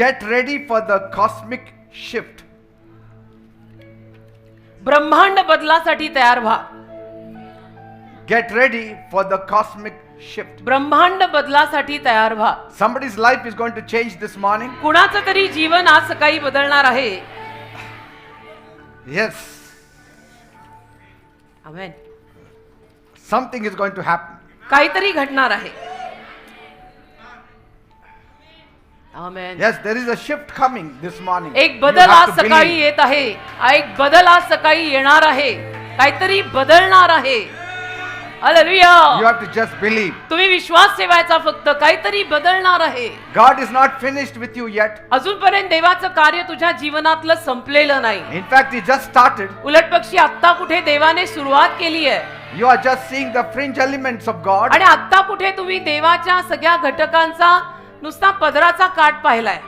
Get ready for the cosmic shift. ब्रह्मांड बदलासाठी तयार व्हा. Get ready for the cosmic shift. ब्रह्मांड बदलासाठी तयार व्हा. Somebody's life is going to change this morning. कुणाचं तरी जीवन आज सकाळी बदलणार आहे. Yes. Amen. Something is going to happen. काहीतरी घडणार आहे. आमेन. Yes, there is a shift coming this morning. एक You बदल have आज to सकाळी believe. येत आहे. एक बदल आज सकाळी येणार आहे. काहीतरी बदलणार आहे. Hallelujah. You have to just believe. तुम्ही विश्वास ठेवायचा फक्त. काहीतरी बदलणार आहे. God is not finished with you yet. अजूनपर्यंत देवाचं कार्य तुझ्या जीवनातलं संपलेलं नाही. In fact, He just started. उलट पक्षी आता कुठे देवाने सुरुवात केली आहे. You are just seeing the fringe elements of God. आणि आता कुठे तुम्ही देवाच्या सगळ्या घटकांचा नुसता पदराचा काठ पाहिलाय.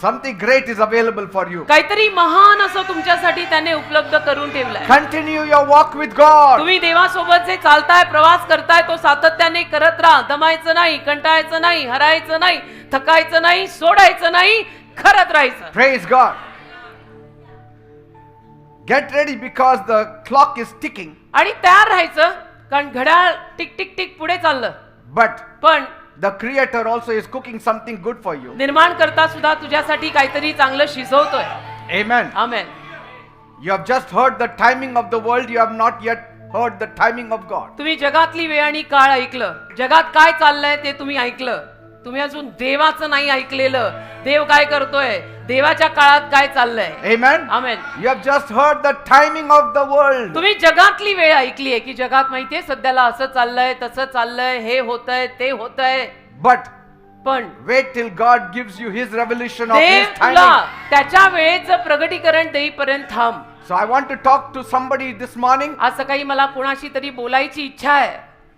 Something great is available for you. काहीतरी महान असं तुमच्यासाठी त्याने उपलब्ध करून ठेवलंय. Continue your walk with God. तुम्ही देवासोबत जे चालताय, प्रवास करताय, तो सातत्याने करत राहा. दमायचं नाही, कंटाळायचं नाही, हरायचं नाही, थकायचं नाही, सोडायचं नाही, करत राहायचं. Praise God. Get ready because the clock is ticking. आणि तयार राहायचं कारण घड्याळ टिक टिक टिक पुढे चाललं. But पण the Creator also is cooking something good for you. निर्माण करता सुद्धा तुझ्यासाठी काहीतरी चांगलं शिजवतोय. Amen. Amen. You have just heard the timing of the world. You have not yet heard the timing of God. तुम्ही जगातली वेळ आणि काळ ऐकलं. जगात काय चाललंय ते तुम्ही ऐकलं. तुम्ही अजून देवाचं नाही ऐकलेलं. देव काय करतोय, देवाच्या काळात काय चाललंय. Amen. Amen. You have just heard the timing of the world. तुम्ही जगातली वेळ ऐकली आहे की जगात माहितीये सध्याला असं चाललंय, तसं चाललंय, हे होतंय, ते होतंय. But पण wait till God gives you His revelation of Dev His तुला timing. त्याच्या वेळेचं प्रगटीकरण देईपर्यंत थांब. So I want to talk to somebody this morning. आज सकाळी मला कोणाशी तरी बोलायची इच्छा आहे.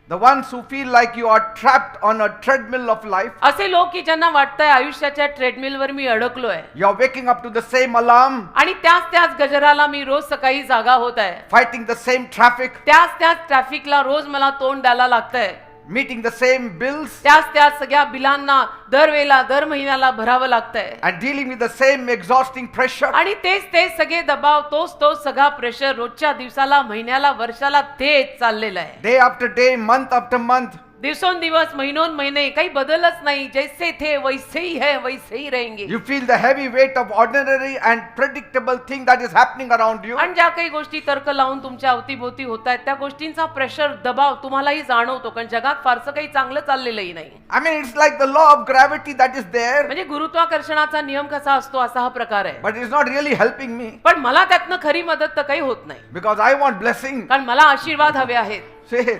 The ones who feel like you are trapped on a treadmill of life. असे लोक की ज्यांना वाटतंय आयुष्याच्या ट्रेडमिलवर मी अडकलोय You are waking up to the same alarm, आणि त्याच गजराला मी रोज सकाळी जागा होत आहे. fighting the same traffic, त्याच ट्रॅफिकला रोज मला तोंड द्यायला लागतंय. meeting the same bills, त्याच सगळ्या बिलांना दरवेळेला दर महिन्याला भरावं लागतंय. and dealing with the same exhausting pressure. आणि तेच सगळे दबाव, तोच सगळा प्रेशर रोजच्या दिवसाला, महिन्याला, वर्षाला तेच चाललेलं आहे. Day after day, month after month. दिवसोंदिवस, महिने काही बदलच नाही. जैसे थे वैसे ही है, वैसे ही रहेंगे. You feel the heavy weight of ordinary and predictable thing that is happening around you. आणि ज्या काही गोष्टी तर्क लावून तुमच्या अवतीभोवती होत आहेत त्या गोष्टींचा प्रेशर, दबाव तुम्हालाही जाणवतो. कारण जगात फारसं काही चांगलं चाललेलंही नाही. I mean, it's like the law of gravity that is there, म्हणजे गुरुत्वाकर्षणाचा नियम कसा असतो असा हा प्रकार आहे. but it's not really helping me पण मला त्यातनं खरी मदत तर काही होत नाही. because I want blessing. कारण मला आशीर्वाद हवे आहेत. See,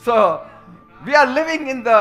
so we are living in the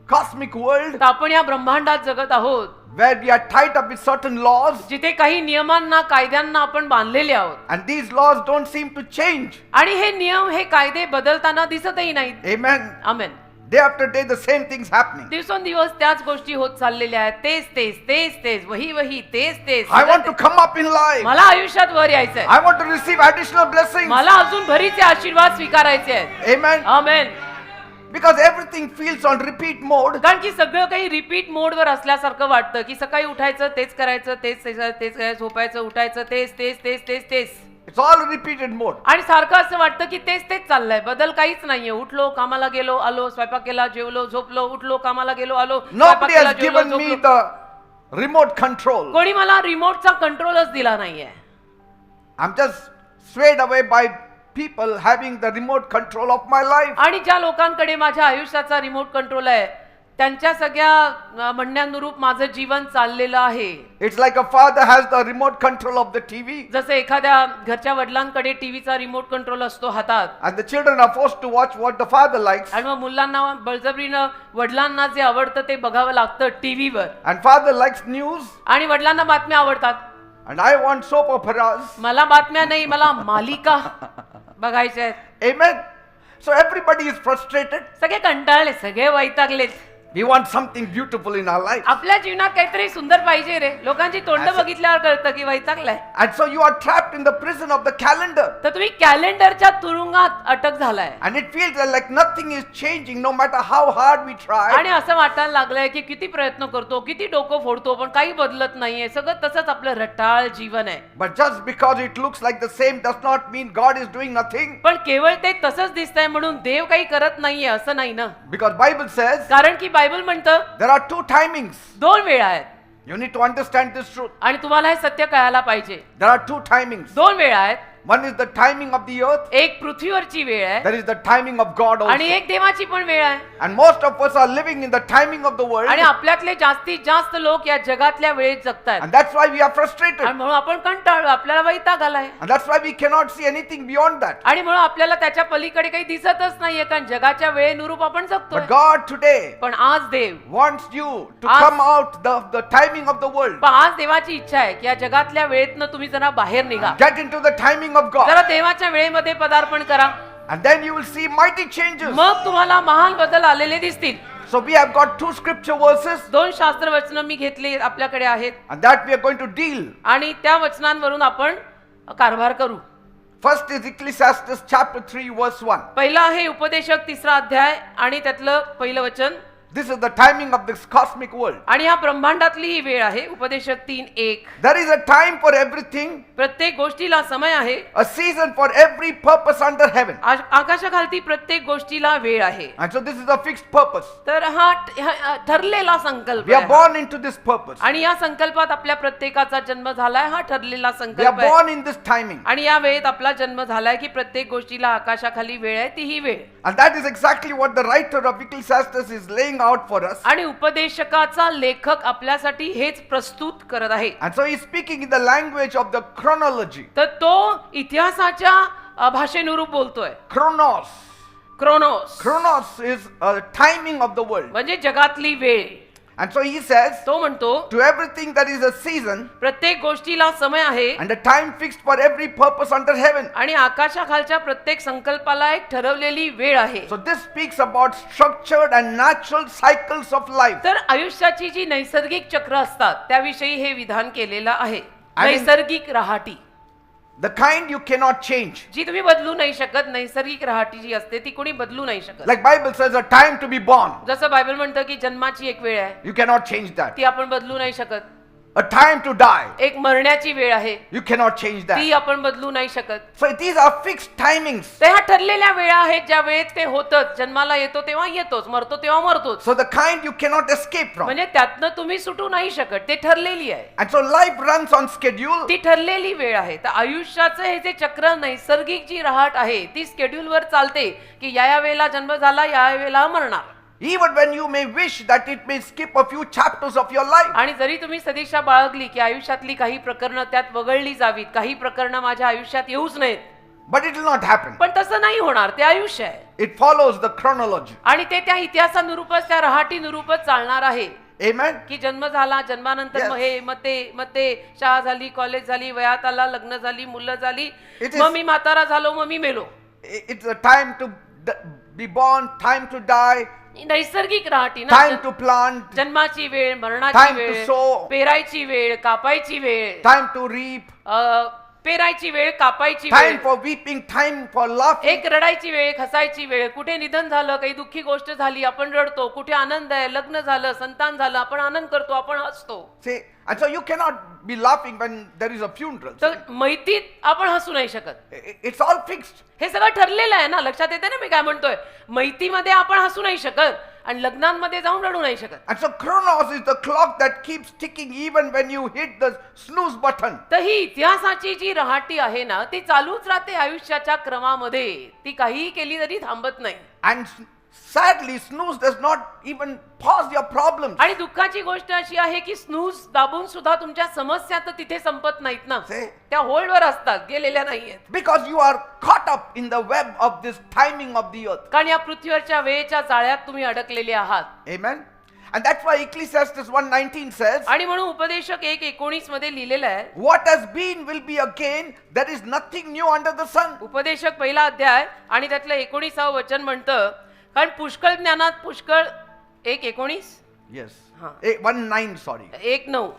cosmic world तर आपण या ब्रह्मांडात जगत आहोत where we are tied up with certain laws, जिथे काही नियमांना, कायद्यांना आपण बांधलेले आहोत. and these laws don't seem to change. आणि हे नियम, हे कायदे बदलताना दिसतही नाहीत. Amen. Amen. Day after day, the same things happening. दिवसेंदिवस त्याच गोष्टी होत चाललेल्या आहेत. तेच वही तेच. I want to come up in life. मला आयुष्यात वर यायचंय. I want to receive additional blessings. मला अजून भरीचे आशीर्वाद स्वीकारायचे आहेत. Amen. Amen. Because everything feels on repeat mode. कारण की सगळं काही रिपीट मोडवर असल्यासारखं वाटतं की सकाळी उठायचं, तेच करायचं, तेच करायचं, झोपायचं, उठायचं, तेच. It's all repeated mode. आणि सारखं असं वाटतं की तेच चाललंय. बदल काहीच नाहीये. उठलो, कामाला गेलो, आलो, स्वयंपाक केला, जेवलो, झोपलो, उठलो, कामाला गेलो, आलो, स्वयंपाक Nobody केला, has जेवलो, given me झोपलो. the remote control. कोणी मला रिमोटचा कंट्रोलच दिला नाहीये. I'm just swayed away by people having the remote control of my life. आणि ज्या लोकांकडे माझ्या आयुष्याचा रिमोट कंट्रोल आहे त्यांच्या सगळ्या म्हणण्यानुरूप माझं जीवन चाललेलं आहे. It's like a father has the remote control of the TV, जसं एखाद्या घरच्या वडिलांकडे टीव्हीचा रिमोट कंट्रोल असतो हातात. and the children are forced to watch what the father likes, आणि मग मुलांना बळजबरीनं वडिलांना जे आवडतं ते बघावं लागतं टीव्हीवर. and father likes news, आणि वडिलांना बातम्या आवडतात. and I want soap operas. मला बातम्या नाही, मला मालिका बघायच्या आहेत. Amen. So everybody is frustrated. सगळे कंटाळले, सगळे वैतागलेत. We want something beautiful in our life. आपल्या जीवनात काहीतरी सुंदर पाहिजे रे. लोकांची तोंड असं- बघितल्यावर कळतं की वैतागलाय. And so you are trapped in the prison of the calendar. तर तुम्ही कॅलेंडरच्या तुरुंगात अटक झालाय And it feels like nothing is changing no matter how hard we आणि try. असं वाटायला लागलंय की किती प्रयत्न करतो, किती डोकं फोडतो, पण काही बदलत नाहीये. सगळं तसंच आपलं रटाळ जीवन आहे. But just because it looks like the same does not mean God is doing nothing. पण केवळ ते तसंच दिसतंय म्हणून देव काही करत नाहीये असं नाही ना. Because Bible says कारण की बायबल म्हणतं there are two timings. 2 वेळा आहेत You need to understand this truth. आणि तुम्हाला हे सत्य कळायला पाहिजे. There are two timings. 2 वेळा आहेत. One is the timing of the earth. एक पृथ्वीवरची वेळ आहे There is the timing of God आणि also. एक देवाची पण वेळ आहे. And most of us are living in the timing of the world. आणि आपल्यातले जास्तीत जास्त लोक या जगातल्या वेळेत जगतायत And that's why we are frustrated. आणि म्हणून आपण कंटाळलो, आपल्याला वैताग आलाय And that's why we cannot see anything beyond that. आणि म्हणून आपल्याला त्याच्या पलीकडे काही दिसतच नाहीये कारण जगाच्या वेळेनुरूप आपण जगतोय. But God today पण आज देव wants you to As- come out the timing of the world. पण आज देवाची इच्छा आहे की या जगातल्या वेळेतनं तुम्ही जरा बाहेर निघा, Get into the timing of God. जरा देवाच्या वेळेमध्ये पदार्पण करा, And then you will see mighty changes. मग तुम्हाला महान बदल आलेले दिसतील. So we have got two scripture verses 2 शास्त्र वचनं मी घेतली आपल्याकडे आहेत and that we are going to deal. आणि त्या वचनांवरून आपण कारभार करू. First is Ecclesiastes chapter 3 verse 1. पहिलं आहे उपदेशक 3रा अध्याय आणि त्यातलं पहिलं वचन. This is the timing of this cosmic world. आणि या ब्रह्मांडातली ही वेळ आहे. उपदेशक 3:1. There is a time for everything, प्रत्येक गोष्टीला समय आहे. a season for every purpose under heaven. आकाशाखालती प्रत्येक गोष्टीला वेळ आहे. And so this is a fixed purpose. तर हा ठरलेला संकल्प We are आहे. born into this purpose. आणि या संकल्पात आपल्या प्रत्येकाचा जन्म झालाय. हा ठरलेला We are संकल्प आहे born in this timing. आणि या वेळेत आपला जन्म झालाय की प्रत्येक गोष्टीला आकाशाखाली वेळ आहे, ती ही वेळ. And that is exactly what the writer of Ecclesiastes is laying out for us. आणि उपदेशकाचा लेखक आपल्यासाठी हेच प्रस्तुत करत आहे. And so he is speaking in the language of the chronology. तर तो इतिहासाच्या भाषेनुरूप बोलतोय. Chronos. Kronos Chronos is a timing of the world. म्हणजे जगातली वेळ. And so he says, तो म्हणतो to everything there is a season प्रत्येक गोष्टीला समय आहे and a time fixed for every purpose under heaven. आणि आकाशाखालच्या प्रत्येक संकल्पाला एक ठरवलेली वेळ आहे. So this speaks about structured and natural cycles of life. तर आयुष्याची जी नैसर्गिक चक्र असतात त्याविषयी हे विधान केलेलं आहे. आणि- नैसर्गिक Rahati The kind you cannot change. जी तुम्ही बदलू नाही शकत. नैसर्गिक रहाटी जी असते ती कोणी बदलू नाही शकत. Like Bible says, a time to be born. जसं बायबल म्हणतं की जन्माची एक वेळ आहे, You cannot change that. ती आपण बदलू नाही शकत. A time to die. एक मरण्याची वेळ आहे, You cannot change that. ती आपण बदलू नाही शकत. So these are fixed timings. त्या ह्या ठरलेल्या वेळा आहेत ज्या वेळेत ते होतच. जन्माला येतो तेव्हा येतोच, मरतो तेव्हा मरतोच. So the kind you cannot escape from. म्हणजे त्यातनं तुम्ही सुटू नाही शकत. ते ठरलेली आहे, And so life runs on schedule. ती ठरलेली वेळ आहे. तर आयुष्याचं हे जे चक्र नैसर्गिक जी रहाट आहे ती स्केड्यूलवर चालते की या वेळेला जन्म झाला, या वेळेला मरणार. Even when you may wish that it may skip a few chapters of your life. आणि जरी तुम्ही सदिच्छा बाळगली की आयुष्यातली काही प्रकरणं त्यात वगळली जावीत, काही प्रकरणं माझ्या आयुष्यात येऊच नयेत, But it will not happen. पण तसं नाही होणार. ते आयुष्य आहे It follows the chronology. आणि ते त्या इतिहासानुरूपच त्या रहाटीनुरूपच चालणार आहे. Amen. की जन्म झाला, जन्मानंतर Yes. मग हे मग ते शाळा झाली, कॉलेज झाली, वयात आला, लग्न झाली, मुलं झाली, It is- मग मी म्हातारा झालो, मग मी मेलो. It's a time to be born, time to die, नैसर्गिक रहाटी ना. time to plant, जन्माची वेळ, मरणाची Time to वेळ, sow. पेरायची वेळ, कापायची वेळ, time to reap, पेरायची वेळ, कापायची time वेळ, for weeping, time for laughing. एक रडायची वेळ, हसायची वेळ, कुठे निधन झालं, काही दुःखी गोष्ट झाली आपण रडतो, कुठे आनंद आहे, लग्न झालं, संतान झालं, आपण आनंद करतो, आपण हसतो. See, and so you cannot be laughing when there is a funeral. तर मैतीत आपण हसू नाही शकत. It's all fixed. हे सगळं ठरलेलं आहे ना. लक्षात येते ना मी काय म्हणतोय. मैतीमध्ये आपण हसू नाही शकत आणि लग्नांमध्ये जाऊन रडू नाही शकत. And so chronos is the clock that keeps ticking even when you hit the snooze button. तर ही इतिहासाची जी रहाटी आहे ना ती चालूच राहते आयुष्याच्या क्रमामध्ये. ती काहीही केली तरी थांबत नाही. And sadly, snooze does not even pause your problems. आणि दुःखाची गोष्ट अशी आहे की स्नूज दाबून सुद्धा तुमच्या समस्या तर तिथे संपत नाहीत ना. See? त्या होल्डवर असतात, गेलेल्या नाहीयेत. Because you are caught up in the web of this timing of the earth. कारण या पृथ्वीवरच्या वेळेच्या जाळ्यात तुम्ही अडकलेले आहात. Amen. And that's why Ecclesiastes 1:19 says, आणि म्हणून उपदेशक 1:19 मध्ये लिहिलेलं आहे, what has been will be again. There is nothing new under the sun. उपदेशक पहिला अध्याय आणि त्यातलं 19वं वचन म्हणतं, कारण पुष्कळ ज्ञानात पुष्कळ 1:19. Yes. Huh. 1:9, sorry. 1:9.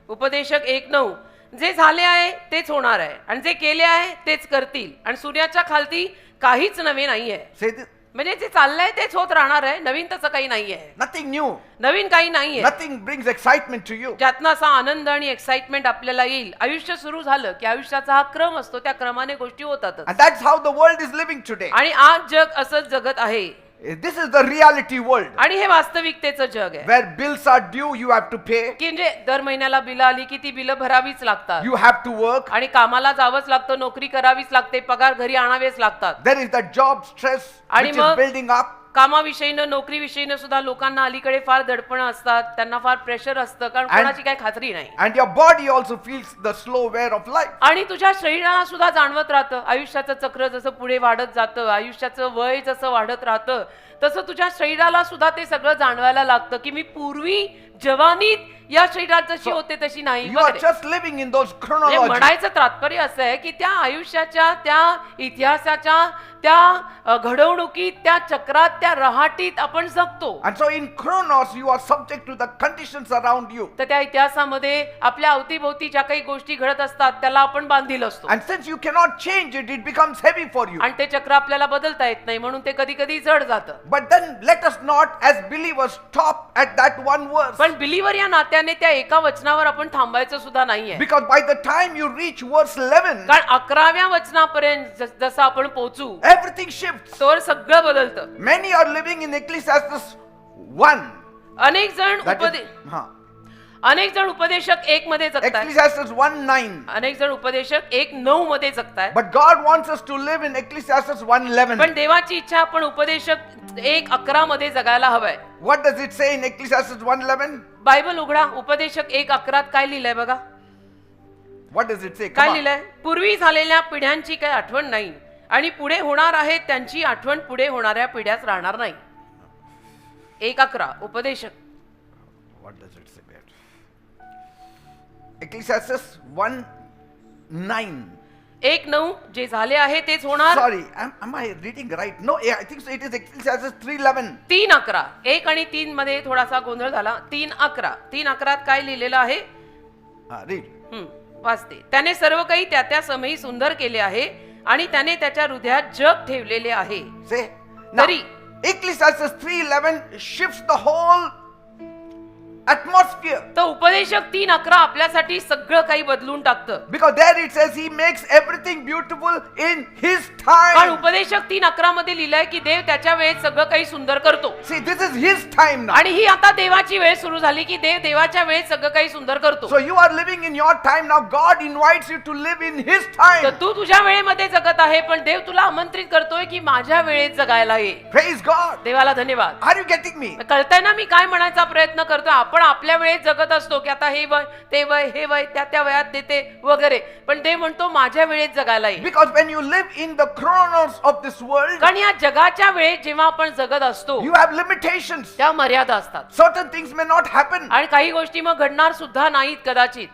उपदेशक 1:9. जे झाले आहे तेच होणार आहे आणि जे केले आहे तेच करतील आणि सूर्याच्या खालती काहीच नवे नाहीये. Say this. म्हणजे जे चाललंय तेच होत राहणार आहे. नवीन तसं काही नाहीये. Nothing new. नवीन काही नाहीये. Nothing brings excitement to you. ज्यातनं असा आनंद आणि एक्साइटमेंट आपल्याला येईल. आयुष्य सुरू झालं की आयुष्याचा हा क्रम असतो, त्या क्रमाने गोष्टी होतात And that's how the world is living today. आणि आज जग असंच जगत आहे This is the reality world. आणि हे वास्तविकतेचं जग आहे Where bills are due, you have to pay. की म्हणजे दर महिन्याला बिलं आली की ती बिलं भरावीच लागतात You have to work. आणि कामाला जावंच लागतं, नोकरी करावीच लागते, पगार घरी आणावेच लागतात. There is that job stress आणि which is मग building up. कामाविषयीनं नोकरीविषयीनं सुद्धा लोकांना अलीकडे फार दडपणं असतात, त्यांना फार प्रेशर असतं, कारण कोणाची काही खात्री नाही. And your body also feels the slow wear of life. आणि तुझ्या शरीराला सुद्धा जाणवत राहतं, आयुष्याचं चक्र जसं पुढे वाढत जातं, आयुष्याचं वय जसं वाढत राहतं, तसं तुझ्या शरीराला सुद्धा ते सगळं जाणवायला लागतं की मी पूर्वी जवानीत या शरीरात जशी होते तशी नाही. You are वगैरे. just living in those म्हणजे chronologies. म्हणायचं तात्पर्य असं आहे की त्या आयुष्याच्या, त्या इतिहासाच्या, त्या घडवणुकीत, त्या चक्रात, त्या रहाटीत आपण जगतो. And so in chronos, you are subject to the conditions around you. तर त्या इतिहासामध्ये आपल्या अवतीभोवती ज्या काही गोष्टी घडत असतात त्याला आपण बांधील असतो And since you cannot change it, it becomes heavy for you. आणि ते चक्र आपल्याला बदलता येत नाही, म्हणून ते कधी कधी जड जातं. But then let us not, as believers, stop at that one verse. पण बिलीवर या नात्याने त्या एका वचनावर आपण थांबायचं सुद्धा नाहीये. Because by the time you reach verse 11, कारण 11व्या वचनापर्यंत जसं आपण पोहोचू everything shifts. तर सगळं बदलतं. Many are living in Ecclesiastes 1. अनेक जण That is, अनेक जण उपदेशक 1 मध्ये जगतात, Ecclesiastes 1:9. अनेक जण उपदेशक 1:9 मध्ये जगतायत. But God wants us to live in Ecclesiastes 1:11. पण देवाची इच्छा आपण उपदेशक 1:11 मध्ये जगायला हवंय. What does it say in Ecclesiastes 1:11? Bible उघडा, उपदेशक 1:11 काय लिहिलंय बघा. What does it say? काय Come on. लिहिलंय? पूर्वी झालेल्या पिढ्यांची काही आठवण नाही आणि पुढे होणार आहे त्यांची आठवण पुढे होणाऱ्या पिढ्याच राहणार नाही. 1:11 उपदेशक. What does it say? Ecclesiastes 1:9. 1:9 जे झाले आहे तेच होणार. Sorry, am I reading right? No, I think so. It is Ecclesiastes 3:11. 3:11. 1 आणि 3 मध्ये थोडासा गोंधळ झाला. 3:11. 3:11 काय लिहिलेलं आहे? Read. वाचते. त्याने सर्व काही त्या त्या समयी सुंदर केले आहे आणि त्याने त्याच्या हृदयात जग ठेवलेले आहे. Say. Now, तरी Ecclesiastes 3:11 shifts the whole atmosphere. तर उपदेशक 3:11 आपल्यासाठी सगळं काही बदलून टाकतं. Because there it says he makes everything beautiful in his कारण time. उपदेशक 3:11 मध्ये लिहिलंय की देव त्याच्या वेळेत सगळं काही सुंदर करतो. See, this is his time now. आणि ही आता देवाची वेळ सुरू झाली की देव देवाच्या वेळेत सगळं काही सुंदर करतो. So you are living in your time now. God invites you to live in his time. तर तू तुझ्या वेळेमध्ये जगत आहे, पण देव तुला आमंत्रित करतोय की माझ्या वेळेत जगायला ये. Praise God. देवाला धन्यवाद. Are you getting me? कळतंय ना मी काय म्हणायचा प्रयत्न करतोय? आपण आपल्या वेळेत जगत असतो की आता हे वय, ते वय, हे वय, त्या त्या वयात देते वगैरे, पण देव म्हणतो माझ्या वेळेत जगायला ये. Because when you live in the chronos of this world, कारण या जगाच्या वेळेत जेव्हा आपण जगत असतो you have limitations. त्या मर्यादा असतात Certain things may not happen आणि काही गोष्टी मग घडणार सुद्धा नाहीत कदाचित,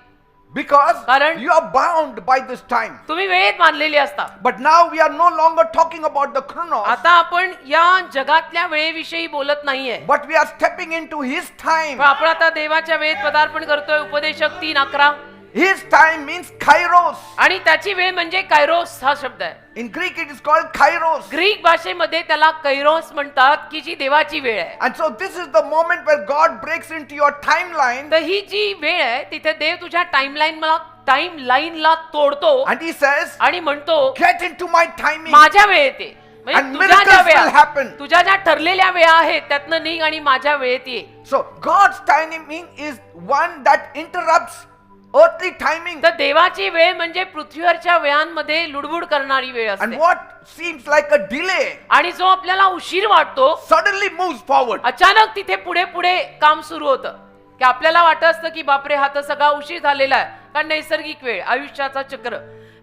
because कारण you are bound by this time. तुम्ही वेळेत बांधलेली असता. But now we are no longer talking about the chronos, आता आपण या जगातल्या वेळेविषयी बोलत नाहीये, but we are stepping into his time. पण आपण आता देवाच्या वेळेत पदार्पण करतोय. उपदेशक 3:11. His time means kairos. आणि त्याची वेळ म्हणजे कायरोस हा शब्द आहे. In Greek it is called kairos. Greek भाषेमध्ये त्याला कैरोस म्हणतात की जी देवाची वेळ आहे. And so this is the moment where God breaks into your timeline तर ही जी वेळ आहे तिथे देव तुझ्या टाइमलाईनला तोडतो and he says, आणि म्हणतो get into my timing. माझ्या वेळेत ये. And म्हणजे तुझ्या ज्या miracles will happen. वेळा, तुझ्या ज्या ठरलेल्या वेळा आहेत त्यातनं निघ आणि माझ्या वेळेत ये. So God's timing is one that interrupts earthly timing. तर देवाची वेळ म्हणजे पृथ्वीवरच्या वेळांमध्ये लुडबुड करणारी वेळ And असते what seems like a delay आणि जो आपल्याला उशीर वाटतो suddenly moves forward. अचानक तिथे पुढे पुढे काम सुरू होतं की आपल्याला वाटत असतं की बापरे हा तर सगळा उशीर झालेला आहे, कारण नैसर्गिक वेळ, आयुष्याचा चक्र.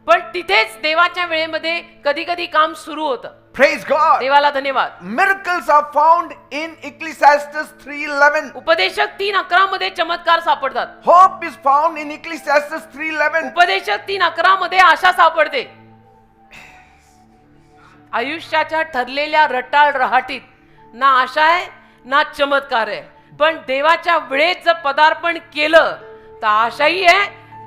पण तिथेच देवाच्या वेळेमध्ये कधी कधी काम सुरू होतं. Praise God. देवाला धन्यवाद. Miracles are found in Ecclesiastes 3:11. उपदेशक 3:11 मध्ये चमत्कार सापडतात. Hope is found in Ecclesiastes 3:11. उपदेशक 3:11 मध्ये आशा सापडते. आयुष्याच्या ठरलेल्या रटाळ रहाटीत ना आशा आहे ना चमत्कार आहे. पण देवाच्या वेळेत जर पदार्पण केलं तर आशाही आहे,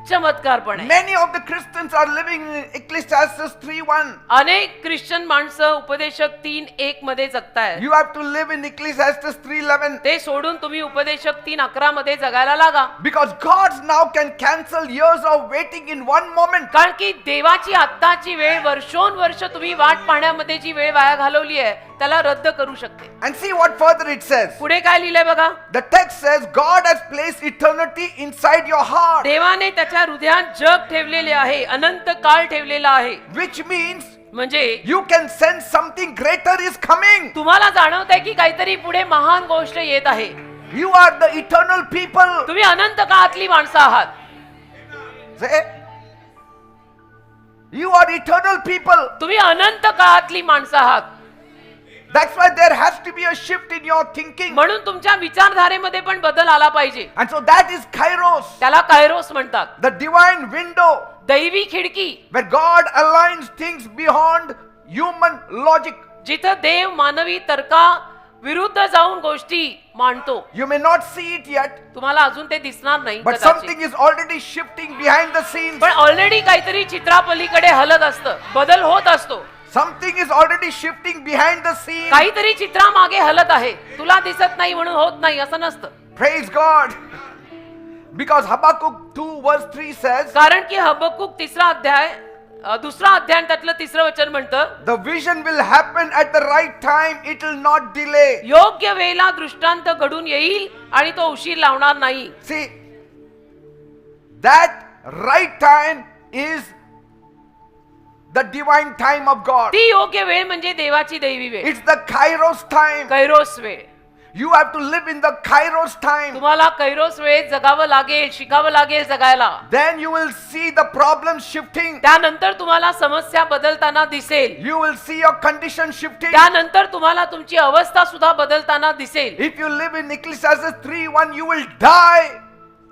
चमत्कार पण आहे. Many of the Christians are living in Ecclesiastes 3:1. अनेक ख्रिश्चन माणसं उपदेशक 3:1 मध्ये जगतायत. You have to live in Ecclesiastes 3:11. ते सोडून तुम्ही उपदेशक 3:11 मध्ये जगायला लागा. Because God now can cancel years of waiting in one moment. कारण की देवाची आत्ताची वेळ वर्षोनवर्ष तुम्ही वाट पाहण्यामध्ये जी वेळ वाया घालवली आहे त्याला रद्द करू शकते. And see what further it says. पुढे काय लिहिलंय बघा. The text says God has placed eternity inside your heart. देवाने त्याच्या हृदयात जग ठेवलेले आहे, अनंत काळ ठेवलेला आहे. Which means म्हणजे you can sense something greater is coming. तुम्हाला जाणवत आहे की काहीतरी पुढे महान गोष्ट येत आहे. You are the eternal people. तुम्ही अनंत काळातली माणसं आहात. Say, you are eternal people. तुम्ही अनंत काळातली माणसं आहात. That's why there has to be a shift in your thinking. म्हणून तुमच्या विचारधारेमध्ये पण बदल आला पाहिजे. And so that is kairos, त्याला कायरोस म्हणतात. the divine window दैवी खिडकी, where God aligns things beyond human logic. जिथं देव मानवी तर्का विरुद्ध जाऊन गोष्टी मांडतो. You may not see it yet, तुम्हाला अजून ते दिसणार नाही but कदाचित. something is already shifting behind the scenes. पण ऑलरेडी काहीतरी चित्रापलीकडे हलत असतं, बदल होत असतो. Something is already shifting behind the scenes. काहीतरी चित्रामागे हलत आहे. तुला दिसत नाही म्हणून होत नाही असं नसतं. Praise God. Because Habakkuk 2 verse 3 says, कारण की हबक्कुक 3रा अध्याय 2रा अध्याय त्यातलं 3रं वचन म्हणतं, the vision will happen at the right time, it will not delay. योग्य वेळेला दृष्टांत घडून येईल आणि तो उशीर लावणार नाही. See, that right time is the divine time of God. ती योग्य वेळ म्हणजे देवाची दैवी वेळ, It's the kairos time. Carolus वेळ. You have to live in the kairos time. तुम्हाला कैरोस वेळेत जगावं लागेल, शिकावं लागेल जगायला. Then you will see the problems shifting. त्यानंतर तुम्हाला समस्या बदलताना दिसेल. You will see your condition shifting. त्यानंतर तुम्हाला तुमची अवस्था सुद्धा बदलताना दिसेल. If you live in Ecclesiastes 3:1, you will die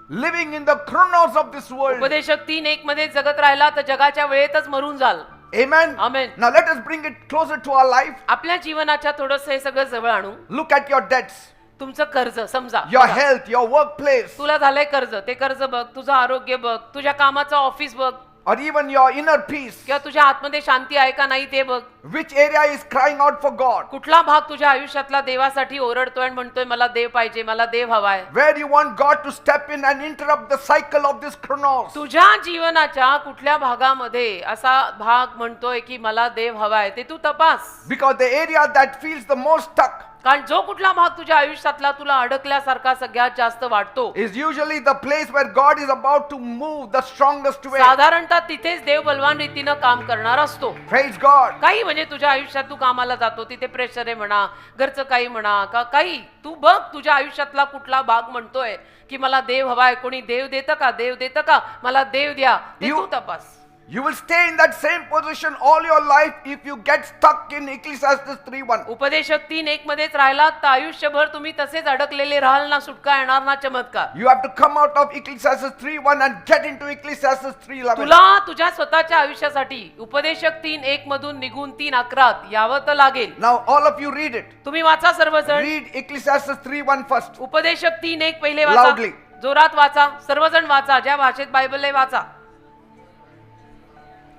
living in the chronos of this world. उपदेशक 3:1 मध्ये जगत राहिला तर जगाच्या वेळेतच मरून जाल. Amen. Amen. Now let us bring it closer to our life. आपल्या जीवनाच्या थोडंसं हे सगळं जवळ आणू. Look at your debts, तुमचं कर्ज समजा, your health, your workplace, तुला झालंय कर्ज, ते कर्ज बघ, तुझं आरोग्य बघ, तुझ्या कामाचं ऑफिस बघ, or even your inner peace. किंवा तुझ्या आतमध्ये शांती आहे का नाही ते बघ. Which area is crying out for God? कुठला भाग तुझ्या आयुष्यातला देवासाठी ओरडतोय आणि म्हणतोय मला देव पाहिजे, मला देव हवाय. Where you want God to step in and interrupt the cycle of this chronos? तुझ्या जीवनाच्या कुठल्या भागामध्ये असा भाग म्हणतोय की मला देव हवाय, ते तू तपास. Because the area that feels the most stuck कारण जो कुठला भाग तुझ्या आयुष्यातला तुला अडकल्यासारखा सगळ्यात जास्त वाटतो, is usually the place where God is about to move the strongest way. साधारणतः तिथेच देव बलवान रीतीनं काम करणार असतो. Praise God. काही म्हणजे तुझ्या आयुष्यात तू कामाला जातो, तिथे प्रेशर आहे म्हणा, घरचं काही म्हणा का काही, तू बघ तुझ्या आयुष्यातला कुठला भाग म्हणतोय की मला देव हवाय, कोणी देव देतं का, देव देतं का, मला देव द्या, ते तू तपास. You will stay in that same position all your life if you get stuck in Ecclesiastes 3:1. उपदेशक 3:1 मध्येच राहिलात तर आयुष्यभर तुम्ही तसेच अडकलेले राहाल, ना सुटका येणार ना चमत्कार. You have to come out of Ecclesiastes 3:1 and get into Ecclesiastes 3:11. तुला तुझ्या स्वतःच्या आयुष्यासाठी उपदेशक 3:1 मधून निघून 3:11 यावं तर लागेल. Now all of you read it. तुम्ही वाचा सर्वजण. Read Ecclesiastes 3:1 first. उपदेशक 3:1 पहिले वाचा, Loudly. जोरात वाचा, सर्वजण वाचा, ज्या भाषेत बायबल आहे वाचा.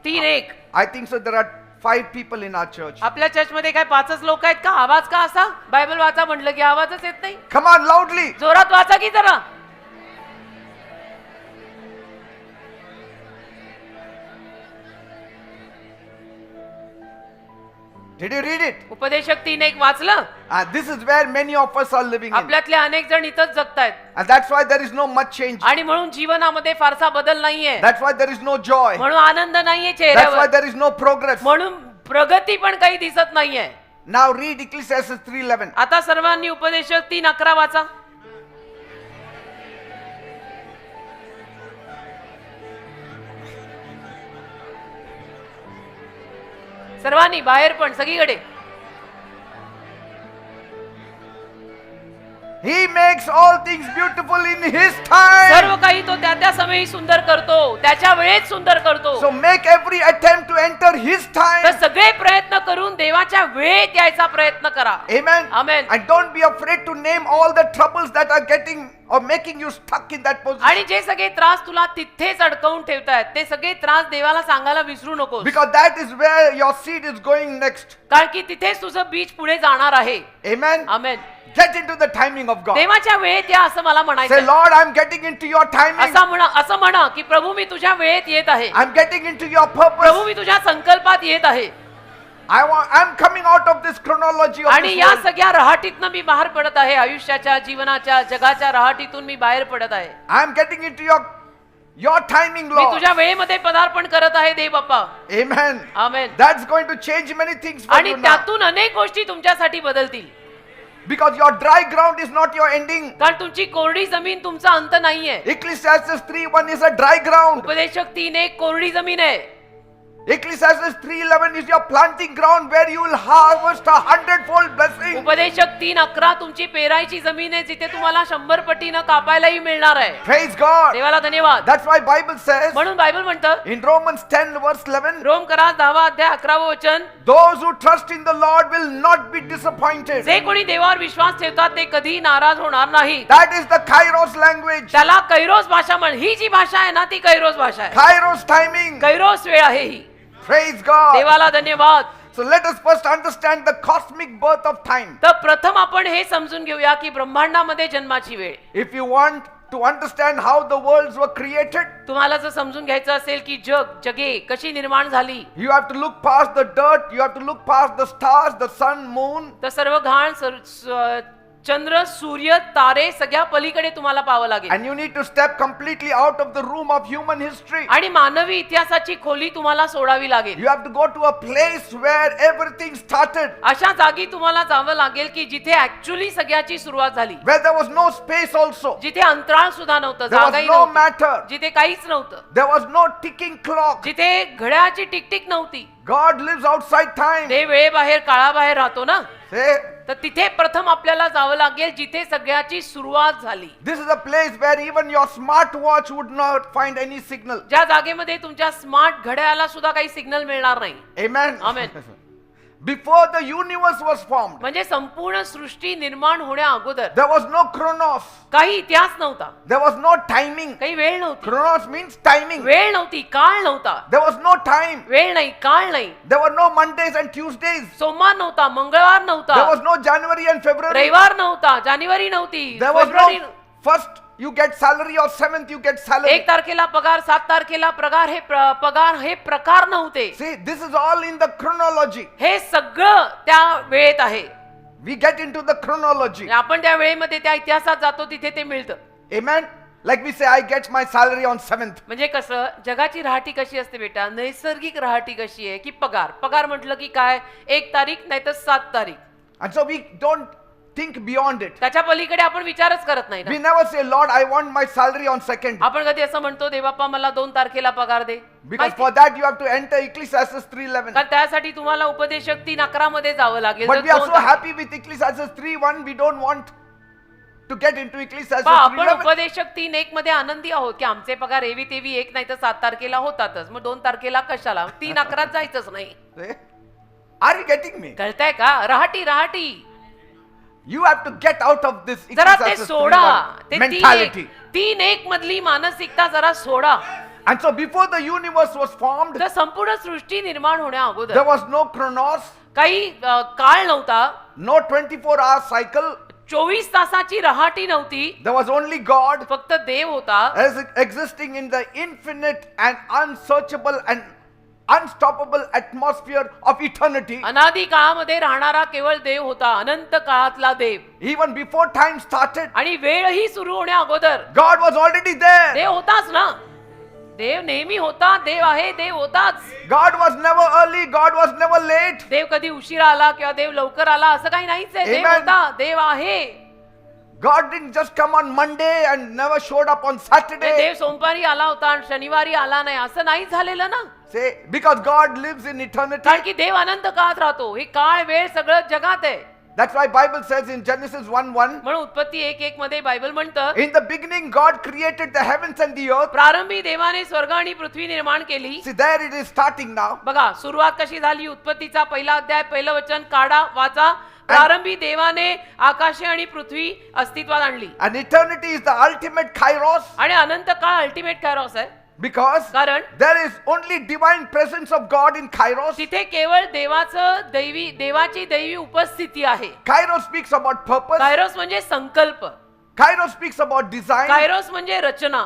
3:1. I think so there are 5 people in our church. आपल्या चर्च मध्ये काय 5च लोक आहेत का? आवाज का असा? बायबल वाचा म्हटलं की आवाजच येत नाही. Come on, loudly. जोरात वाचा की जरा. Did you read it? उपदेशक 3:1 वाचलं. This is where many of us are living in. आपल्यातले अनेक जण इथंच जगतायत And that's why there is no much change. आणि म्हणून जीवनामध्ये फारसा बदल नाहीये, That's why there is no joy. म्हणून आनंद नाहीये That's why चेहऱ्यावर, there is no progress. म्हणून प्रगती पण काही दिसत नाहीये. Now read Ecclesiastes 3:11. आता सर्वांनी उपदेशक 3:11 वाचा. सर्वांनी बाहेर पण सगळीकडे. He makes all things beautiful in His time. सर्व काही तो त्या समयी सुंदर करतो, त्याच्या वेळेत सुंदर करतो. So make every attempt to enter His तर time. सगळे प्रयत्न करून देवाच्या वेळेत यायचा प्रयत्न करा. Amen. Amen. And don't be afraid to name all the troubles that are getting or making you stuck in that position. आणि जे सगळे त्रास तुला तिथेच अडकवून ठेवतायत, ते सगळे त्रास देवाला सांगायला विसरू नकोस. Because that is where your seed is going next. कारण की तिथेच तुझं बीज पुढे जाणार आहे. Amen. Amen. Get into the timing of God. देवाच्या वेळेत या असं मला Say, म्हणायचं. Lord, I'm getting into your timing. असं म्हणा की प्रभू मी तुझ्या वेळेत येत आहे. I'm getting into your purpose. प्रभू मी तुझ्या संकल्पात येत आहे. I'm coming out of this chronology of आणि this या world. सगळ्या रहाटीतनं मी बाहेर पडत आहे. आयुष्याच्या, जीवनाच्या, जगाच्या रहाटीतून मी बाहेर पडत आहे. I'm getting into your timing, me Lord. तुझ्या वेळेमध्ये पदार्पण करत आहे देव बाप्पा. Amen. Amen. That's going to change many things for आणि you now. त्यातून अनेक गोष्टी तुमच्यासाठी बदलतील. Because your dry ground is not your ending. कारण तुमची कोरडी जमीन तुमचा अंत नाहीये. Ecclesiastes 3:1 is a dry ground. उपदेशक 3:1 कोरडी जमीन आहे. Ecclesiastes 3:11 is your planting ground where you will harvest 100-fold blessing. उपदेशक 3:11 तुमची पेरायची जमीन आहे, जिथे तुम्हाला 100 पटीनं कापायलाही मिळणार आहे. Praise God. देवाला धन्यवाद. That's why Bible says म्हणून बायबल म्हणतं in Romans 10:11, रोम करा 10 अध्याय 11 वचन, those who trust in the Lord will not be disappointed. जे कोणी देवावर विश्वास ठेवतात ते कधी नाराज होणार नाही. That is the Kairos language. त्याला कैरोस भाषा म्हण. ही जी भाषा आहे ना ती कैरोस भाषा आहे. Kairos timing. कैरोस वेळ आहे ही. Praise God. देवाला धन्यवाद. So let us first understand the cosmic birth of time. तर प्रथम आपण हे समजून घेऊया की ब्रह्मांडामध्ये जन्माची वेळ. If you want to understand how the worlds were created, तुम्हाला जर समजून घ्यायचं असेल की जगे कशी निर्माण झाली, you have to look past the dirt, you have to look past the stars, the sun, moon. तर सर्व घाण, चंद्र, सूर्य, तारे सगळ्या पलीकडे तुम्हाला पाहावं लागेल. And you need to step completely out of the room of human history. आणि मानवी इतिहासाची खोली तुम्हाला सोडावी लागेल. You have to go to a place where everything started, अशा जागी तुम्हाला जावं लागेल की जिथे ऍक्च्युअली सगळ्याची सुरुवात झाली, where there was no space also. जिथे अंतराळ सुद्धा नव्हतं, There was जागाही no नव्हती, matter. जिथे काहीच नव्हतं, There was no ticking clock. जिथे घड्याळाची टिकटिक नव्हती. God lives outside time. ते वेळेबाहेर काळाबाहेर राहतो ना. Say, तर तिथे प्रथम आपल्याला जावं लागेल जिथे सगळ्याची सुरुवात झाली. this is a place where even your smartwatch would not find any signal. ज्या जागेमध्ये तुमच्या स्मार्ट घड्याळाला सुद्धा काही सिग्नल मिळणार नाही. Amen. Amen. Before the universe was formed, म्हणजे संपूर्ण सृष्टी निर्माण होण्या अगोदर there was no chronos. काही इतिहास नव्हता, There was no timing. काही वेळ नव्हती. Chronos means timing. वेळ नव्हती, काळ नव्हता. There was no time. वेळ नाही, काळ नाही. There were no Mondays and Tuesdays. सोमवार नव्हता, मंगळवार There नव्हता, was no January and February. रविवार नव्हता, जानेवारी नव्हती, There was February. no first you get salary or 7th you get salary. 1 तारखेला पगार, 7 तारखेला पगार, हे प्रकार नव्हते. See, this is all in the chronology. हे सगळं त्या वेळेत आहे. We get into the chronology. आपण त्या वेळेमध्ये त्या इतिहासात जातो, तिथे ते मिळतं. Amen. Like we say, I get my salary on 7th. म्हणजे कसं, जगाची राहटी कशी असते बेटा, नैसर्गिक राहटी कशी आहे की पगार म्हटलं की काय, 1 तारीख नाही तर 7 तारीख. And so we don't think beyond it. त्याच्या पलीकडे आपण विचारच करत नाही We ना. never say, Lord, I want my salary on 2nd. आपण कधी असं म्हणतो, देवबाप्पा मला 2 तारखेला पगार दे. Because माहिती? for that you have to enter Ecclesiastes 3:11. कारण त्यासाठी तुम्हाला उपदेशक 3:11 मध्ये जावं लागेल. But जर we are 2 so happy with Ecclesiastes 3:1, we don't want to get into Ecclesiastes पहा, आपण 3:11. उपदेशक 3:1 मध्ये आनंदी आहोत की आमचे पगार एवी तेवी 1 नाही तर 7 तारखेला होतातच. मग 2 तारखेला कशाला, 3:11 जायचंच नाही. Are you getting me? कळतंय का? Rahati You have to get out of this जरा ते Ecclesiastes सोडा. 3:1 ते mentality. 3:1 मधली मानसिकता जरा सोडा. And so before the universe was formed, तर संपूर्ण सृष्टी निर्माण होण्या there अगोदर was no chronos, काही काळ नव्हता, no 24-hour cycle. 24 तासाची रहाटी नव्हती, There was only God फक्त देव होता. as existing in the infinite and unsearchable and unstoppable atmosphere of eternity. अनादी काळामध्ये राहणारा केवळ देव होता, अनंत काळातला देव. Even before time started, आणि वेळही सुरू होण्या अगोदर God was already there. देव होताच ना. देव नेहमी होता, देव आहे, देव होताच. God was never early, God was never late. देव कधी उशिरा आला किंवा देव लवकर आला असं काही नाहीच आहे. देव Amen. होता, देव आहे. God didn't just come on Monday and never showed up on Saturday. देव सोमवारी आला होता आणि शनिवारी आला नाही असं नाही झालेलं ना. Say, because God lives in eternity. कारण की देव अनंत काळात राहतो. हे काळ वेळ सगळं जगात आहे. That's why Bible says in Genesis 1:1, म्हणून उत्पत्ती 1:1 मध्ये बायबल म्हणतं, in the beginning God created the heavens and the earth. प्रारंभी देवाने स्वर्ग आणि पृथ्वी निर्माण केली. See, there it is starting now. बघा सुरुवात कशी झाली. उत्पत्तीचा पहिला अध्याय पहिलं वचन काढा, वाचा. प्रारंभी देवाने आकाशे आणि पृथ्वी अस्तित्वात आणली. And eternity is the ultimate kairos, आणि अनंत काळ अल्टिमेट कायरोस आहे. because कारण there is only divine presence of God in kairos. तिथे केवळ देवाची दैवी उपस्थिती आहे. Kairos speaks about purpose. Kairos म्हणजे संकल्प. Kairos speaks about design. Kairos म्हणजे रचना.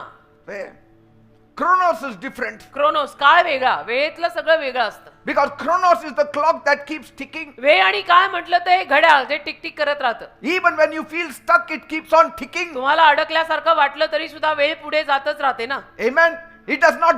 Chronos is different, क्रोनोस काळ वेगळा, वेळेतलं सगळं वेगळं असतं. because chronos is the clock that keeps ticking. वेळ आणि काळ म्हटलं तर हे घड्याळ जे टिकटिक करत राहतं. Even when you feel stuck, it keeps on ticking. तुम्हाला अडकल्यासारखं वाटलं तरी सुद्धा वेळ पुढे जातच राहते ना. Amen. It does not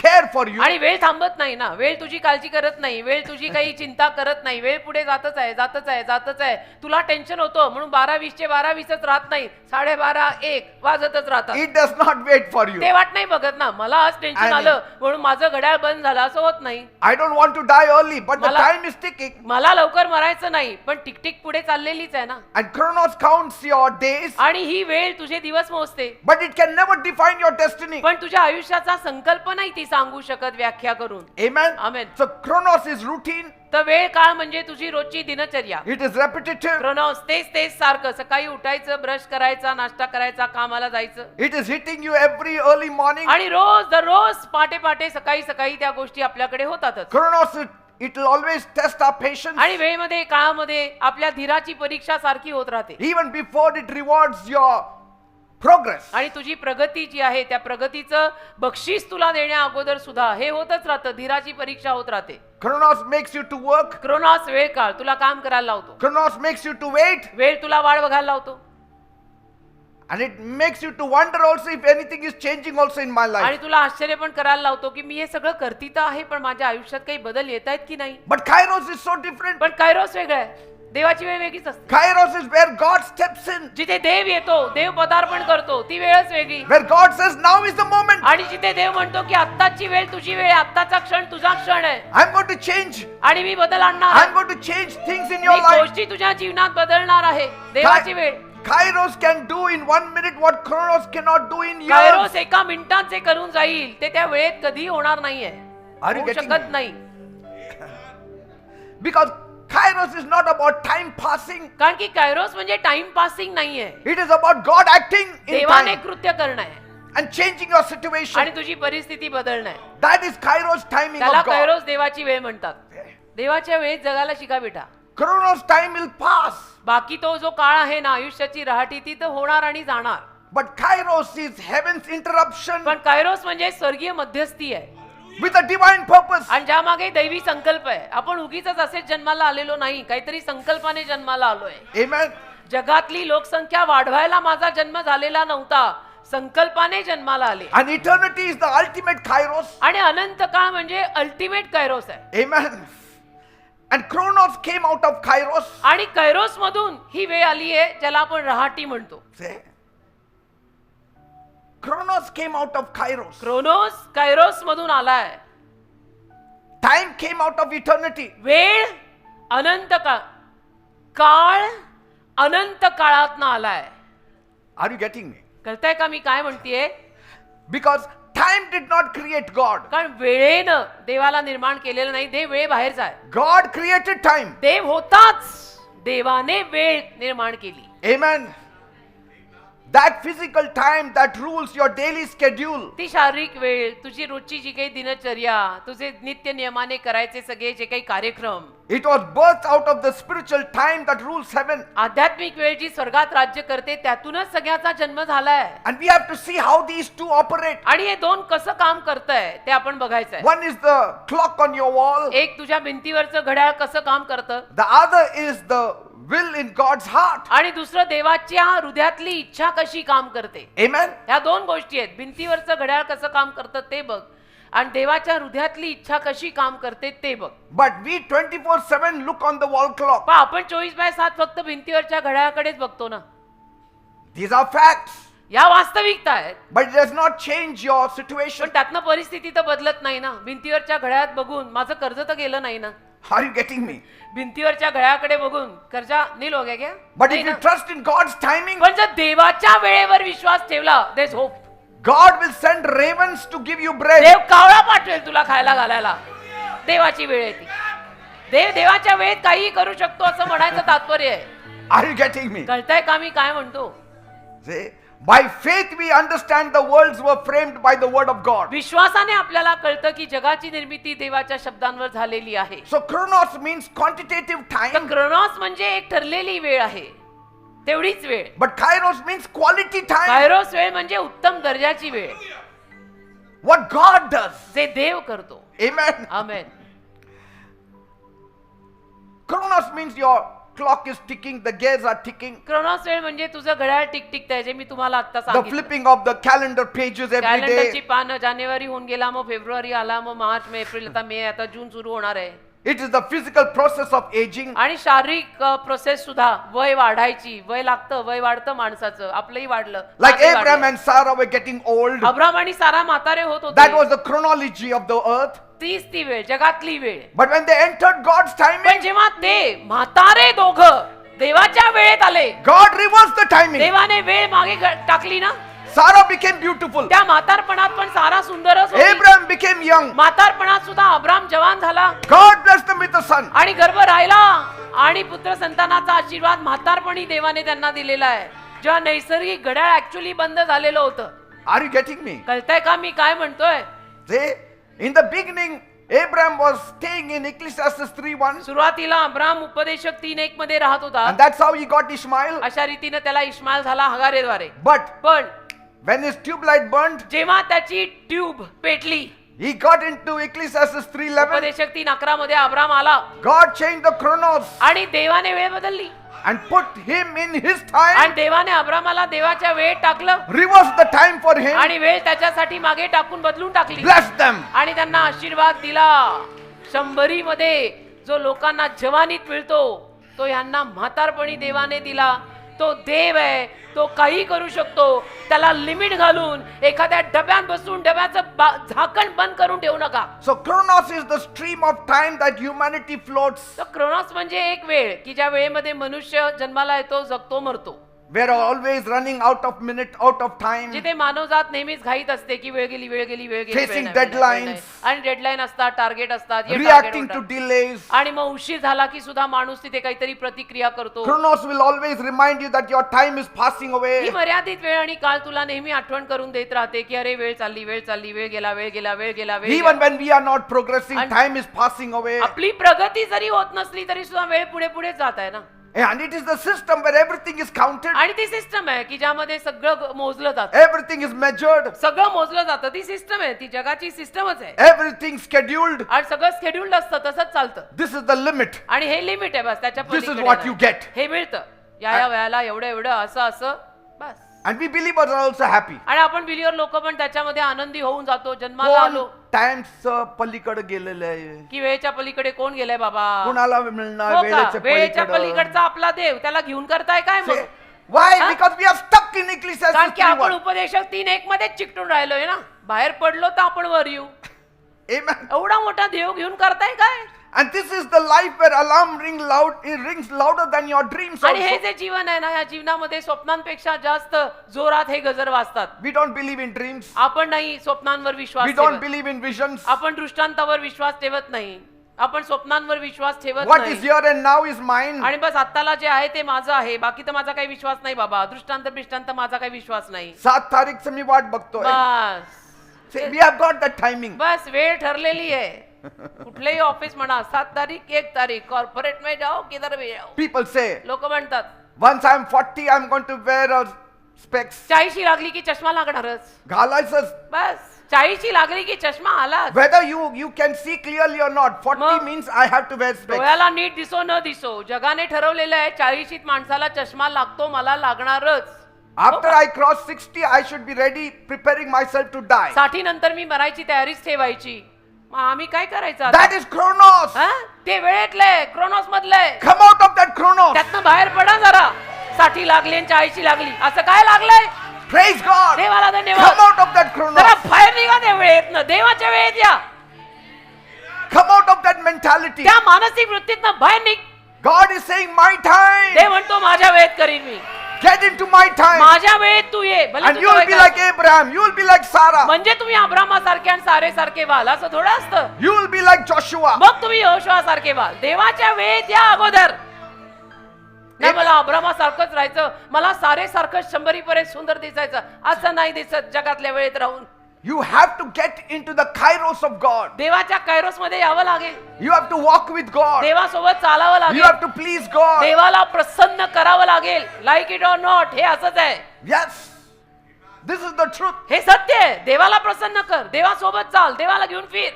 care for you. आणि वेळ थांबत नाही ना. वेळ तुझी काळजी करत नाही, वेळ तुझी काही चिंता करत नाही. वेळ पुढे जातच आहे, जातच आहे, जातच आहे. तुला टेन्शन होतं म्हणून 12:20चे 12:20च राहत नाही, 12:30 1 वाजतच राहतात. It does not wait for you. ते वाट नाही बघत ना. मला आज टेन्शन आणि- आलं म्हणून माझं घड्याळ बंद झालं असं होत नाही. I don't want to die early, but the मला- time is ticking. मला लवकर मरायचं नाही, पण टिकटिक पुढे चाललेलीच आहे ना. And chronos counts your days, आणि ही वेळ तुझे दिवस मोजते. but it can never define your destiny. पण तुझ्या आयुष्याचा संकल्प नाही ती सांगू शकत व्याख्या करून. Amen. Amen. So chronos is routine. तर वेळ काळ म्हणजे तुझी रोजची दिनचर्या. It is repetitive. क्रोनोस तेच सारखं. सकाळी उठायचं, ब्रश करायचा, नाश्ता करायचा, कामाला जायचं. It is hitting you every early morning. आणि रोज दररोज पहाटे सकाळी त्या गोष्टी आपल्याकडे होतातच. Chronos, it will always test our patience. आणि वेळेमध्ये काळामध्ये आपल्या धीराची परीक्षा सारखी होत राहते. Even before it rewards your progress. आणि तुझी प्रगती जी आहे त्या प्रगतीचं बक्षीस तुला देण्या अगोदर सुद्धा हे होतच राहतं. धीराची परीक्षा होत राहते. Chronos makes you to work. क्रोनॉस वेळ काळ तुला काम करायला लावतो. Chronos makes you to wait. वेळ तुला वाट बघायला लावतो. And it makes you to wonder also if anything is changing also in my आणि life. तुला आश्चर्य पण करायला लावतो की मी हे सगळं करती तर आहे पण माझ्या आयुष्यात काही बदल येत आहेत की नाही. But Kairos is so different. पण कायरोस वेगळं आहे. देवाची वेळ वेगळीच असते. Kairos is where God steps in. जिथे देव येतो, देव पदार्पण करतो, ती वेळच वेगळी. Where God says, now is the moment. आणि जिथे देव म्हणतो की आत्ताची वेळ तुझी वेळ, आत्ताचा क्षण तुझा क्षण आहे. I'm going to change. आणि मी बदल आणणार I'm आहे. going to change things in your me life. गोष्टी तुझ्या जीवनात बदलणार आहे. देवाची वेळ. Kairos can do in 1 minute what Chronos cannot do in years. Kairos एका मिनिटात जे करून जाईल ते त्या वेळेत कधी होणार नाहीये. Are you होऊ getting शकत me? नाही. Because Kairos is not about time passing. कारण की कायरोस म्हणजे टाइम पासिंग नाहीये. It is about God acting in देवाने time कृत्य करणं आहे and changing your situation. आणि तुझी परिस्थिती बदलणं आहे. That is Kairos timing त्याला of God. कायरोस देवाची वेळ म्हणतात. देवाच्या वेळेत जगायला शिका बेटा. Chronos time will pass. बाकी तो जो काळ आहे ना आयुष्याची राहटी ती तर होणार आणि जाणार. But Kairos is heaven's interruption पण कायरोस म्हणजे स्वर्गीय मध्यस्थी आहे with a divine purpose. आणि ज्या मागे दैवी संकल्प आहे. आपण उगीच असेच जन्माला आलेलो नाही, काहीतरी संकल्पाने जन्माला आलोय. Amen. जगातली लोकसंख्या वाढवायला माझा जन्म झालेला नव्हता, संकल्पाने जन्माला आले. And eternity is the ultimate Kairos. आणि अनंत काळ म्हणजे अल्टिमेट कायरोस आहे. Amen. And Chronos came out of Kairos. आणि कायरोस मधून ही वेळ आली आहे ज्याला आपण रहाटी म्हणतो. Say. Chronos came out of Kairos. Chronos Kairos मधून आलाय. Time came out of eternity. वेळ अनंत काळ अनंत काळातनं आलाय. Are you getting me? कळतंय का मी काय म्हणतेय. Because time did not create God. कारण वेळेनं देवाला निर्माण केलेलं नाही. देव वेळे बाहेरचा आहे. God created time. देव होताच, देवाने वेळ निर्माण केली. Amen. That physical time that rules your daily schedule. ती शारीरिक वेळ, तुझी रोजची जी काही दिनचर्या, तुझे नित्य नियमाने करायचे सगळे जे काही कार्यक्रम, It was birthed out of the spiritual time that rules heaven. आध्यात्मिक वेळ जी स्वर्गात राज्य करते त्यातूनच सगळ्याचा जन्म झालाय. And we have to see how these two operate. आणि हे दोन कसं काम करतंय ते आपण बघायचंय. One is the clock on your wall. एक तुझ्या भिंतीवरचं घड्याळ कसं काम करतं The other is the will in God's heart. आणि दुसरं देवाच्या हृदयातली इच्छा कशी काम करते. Amen. ह्या दोन गोष्टी आहेत. भिंतीवरचं घड्याळ कसं काम करतं ते बघ आणि देवाच्या हृदयातली इच्छा कशी काम करते ते बघ. But we 24/7 look on the wall clock. पण आपण 24/7 फक्त भिंतीवरच्या घड्याळाकडेच बघतो ना. These are facts. या वास्तविकता आहेत. But it does not change your situation. पण त्यातनं परिस्थिती तर बदलत नाही ना. भिंतीवरच्या घड्याळात बघून माझं कर्ज तर गेलं नाही ना. Are you getting me? भिंतीवरच्या घड्याकडे बघून कर्जा नील हो गया क्या? But नाही if you ना? trust in God's timing, पण जर देवाच्या वेळेवर विश्वास ठेवला देस hope. God will send ravens to give you bread. देव कावळा पाठवेल तुला खायला घालायला. देवाची वेळ आहे ती. देव देवाच्या वेळेत काहीही करू शकतो असं म्हणायचं तात्पर्य आहे. Are you getting me? कळतंय का मी काय म्हणतो? See, by faith we understand the worlds were framed by the word of God. विश्वासाने आपल्याला कळतं की जगाची निर्मिती देवाच्या शब्दांवर झालेली आहे. So chronos means quantitative तर time, क्रोनॉस म्हणजे एक ठरलेली वेळ आहे, तेवढीच वेळ. but kairos means quality time. Kairos वेळ म्हणजे उत्तम दर्जाची वेळ, What God does. जे देव करतो. Amen. Amen. Chronos means your clock is ticking, the gears are ticking. क्रोनॉस वेळ म्हणजे तुझं घड्याळ टिकटिकतंय, जे मी तुम्हाला आता The सांगितलं. flipping of the calendar pages every कॅलेंडरची day. पानं, जानेवारी होऊन गेला, मग फेब्रुवारी आला, मग मार्च, मग एप्रिल, आता मे, आता जून सुरू होणार आहे. It is the physical process of aging. आणि शारीरिक प्रोसेस सुद्धा, वय वाढायची, वय लागतं, वय वाढतं माणसाचं, आपलंही वाढलं. Like माझंही Abraham वाढलं. and Sarah were getting old. Abram आणि सारा म्हातारे होत That होते. was the chronology of the earth. तीच ती वेळ, जगातली वेळ. But when they entered God's पण timing, जेव्हा ते म्हातारे दोघं देवाच्या वेळेत आले, God reversed the timing. देवाने वेळ मागे टाकली ना, Sarah became beautiful. त्या म्हातारपणात पण सारा सुंदरच होती. Abraham became young. म्हातारपणात सुद्धा अब्राम जवान झाला God blessed them with a son. आणि गर्भ राहिला आणि पुत्र संतानाचा आशीर्वाद म्हातारपणी देवाने त्यांना दिलेला आहे, जेव्हा नैसर्गिक घड्याळ ऍक्च्युअली बंद झालेलं होतं. Are you getting me? कळतंय का मी काय म्हणतोय? See, in the beginning, Abraham was staying in Ecclesiastes 3:1, सुरुवातीला अब्राम उपदेशक 3:1 मध्ये राहत होता. and that's how he got Ishmael. अशा रीतीने त्याला इश्माईल झाला हगारेद्वारे. But पण when his tube light burned, जेव्हा त्याची ट्यूब पेटली, he got into Ecclesiastes 3:11. उपदेशक 3:11 मध्ये अब्राम आला God changed the chronos आणि देवाने वेळ बदलली and put him in his आणि time, देवाने अब्रामाला देवाच्या वेळेत टाकलं reversed the time for him, आणि वेळ त्याच्यासाठी मागे टाकून बदलून टाकली blessed them. आणि त्यांना आशीर्वाद दिला. 100 मध्ये जो लोकांना जवानीत मिळतो, तो ह्यांना म्हातारपणी देवाने दिला. तो देव आहे, तो काही करू शकतो. त्याला लिमिट घालून एखाद्या डब्यात बसून डब्याचं झाकण बंद करून ठेवू नका. So chronos is the stream of time that humanity floats. तर क्रोनॉस म्हणजे एक वेळ की ज्या वेळेमध्ये मनुष्य जन्माला येतो, जगतो, मरतो. We are always running out of minute, out of time. जिथे मानवजात नेहमीच घाईत असते की वेळ गेली, वेळ गेली, वेळ गेली, वेळ Facing नाही, वेळ नाही, वेळ नाही. deadlines. आणि डेडलाईन असतात, टार्गेट असतात, हे Reacting target to होतात. delays. आणि मग उशीर झाला की सुद्धा माणूस तिथे काहीतरी प्रतिक्रिया करतो. Chronos will always remind you that your time is passing he away. मर्यादित वेळ आणि काळ तुला नेहमी आठवण करून देत राहते की अरे वेळ चालली, वेळ चालली, वेळ गेला, वेळ गेला, वेळ गेला, वेळ Even गेला. when we are not progressing, And- time is passing away. आपली प्रगती जरी होत नसली तरी सुद्धा वेळ पुढे पुढे जात आहे ना. And it is the system where everything is counted, आणि ती सिस्टम आहे की ज्यामध्ये सगळं मोजलं जातं, everything is measured, सगळं मोजलं जातं. ती सिस्टम आहे, ती जगाची सिस्टमच आहे everything scheduled. आणि सगळं शेड्यूल्ड असतं, तसंच चालतं. This is the limit. आणि हे लिमिट आहे, बस त्याच्या This is पलीकडे what नाही. you get. हे मिळतं या वेळेला, एवढं एवढं, असं असं, बस. And we believers are also happy. आणि आपण बिलियर लोक पण त्याच्यामध्ये आनंदी होऊन जातो. जन्माला आलो टाइम्स पलीकडे गेलेले आहे. की वेळेच्या पलीकडे कोण गेलाय बाबा? कुणाला मिळणार हो का? वेळेच्या वेळेच्या पलीकडे? पलीकडचा आपला देव, त्याला घेऊन करताय काय मग? Why? Huh? Because we are stuck in कारण Ecclesiastes की आपण 3:1. उपदेशक 3:1 मध्येच चिकटून राहिलोय ना. बाहेर पडलो तर आपण वर येऊ. Amen. एवढा मोठा देव घेऊन करताय काय? And this is the life where alarm rings louder than your dreams आणि हे also. जे जीवन आहे ना, या जीवनामध्ये स्वप्नांपेक्षा जास्त जोरात हे गजर वाजतात. We don't believe in dreams. आपण नाही स्वप्नांवर विश्वास We don't ठेवत. believe in visions. आपण दृष्टांतावर विश्वास ठेवत नाही. आपण स्वप्नांवर विश्वास ठेवत What is नाही. here and now is mine. आणि बस आत्ताला जे आहे ते माझं आहे, बाकी तर माझा काही विश्वास नाही बाबा. दृष्टांत माझा काही विश्वास नाही. 7 तारीखचं मी वाट बघतोय. बस See, we have got that timing. बस वेळ ठरलेली आहे. कुठलेही ऑफिस म्हणा, 7 तारीख 1 तारीख, कॉर्पोरेट में जाओ किधर भी जाओ. People say, लोक म्हणतात once I'm 40, I'm going to wear a specs. 40 लागली की चष्मा लागणारच. घालायचंच. बस 40 लागली की चष्मा आलाच. Whether you can see clearly or not, 40 मग- means I have to wear specs. डोळ्याला नीट दिसो न दिसो, जगाने ठरवलेलं आहे 40शीत माणसाला चष्मा लागतो, मला लागणारच. After I cross 60, I should be ready, preparing myself to die. 60 नंतर मी मरायची तयारीच ठेवायची. मग आम्ही काय करायचं आता? That is chronos. हा? ते वेळेतलंय, क्रोनॉस मधलंय. Come out of that chronos. त्यातनं बाहेर पडा जरा. 60 लागली आणि 40 लागली, असं काय लागलंय? Praise God. देवाला धन्यवाद. Come out of that जरा chronos. बाहेर निघा त्या वेळेतनं, देवाच्या वेळेत या. Come out of that mentality. त्या मानसिक वृत्तीतनं बाहेर निघ. God is saying, my time. देव म्हणतो माझ्या वेळेत करीन मी. Get into my time. माझ्या वेळेत तू ये. भले And तुझं you will वय be काय like Abraham. You will be like Sarah. म्हणजे तुम्ही अब्रामासारखे आणि सारेसारखे व्हाल असं थोडं असतं. You will be like Joshua. मग तुम्ही यहोशुआसारखे व्हाल. देवाच्या वेळेत या अगोदर. नाही मला अब्रामासारखंच राहायचं, मला सारेसारखं 100% सुंदर दिसायचं असं नाही दिसत जगातल्या वेळेत राहून. You have to get into the kairos of God. देवाच्या कायरोस मध्ये यावं लागेल. You have to walk with God. देवासोबत चालावं You लागेल. have to please God. देवाला प्रसन्न करावं लागेल. लाईक इट ऑर नॉट हे असंच आहे. Yes. This is the truth. हे सत्य आहे. देवाला प्रसन्न कर, देवासोबत चाल, देवाला घेऊन फिर.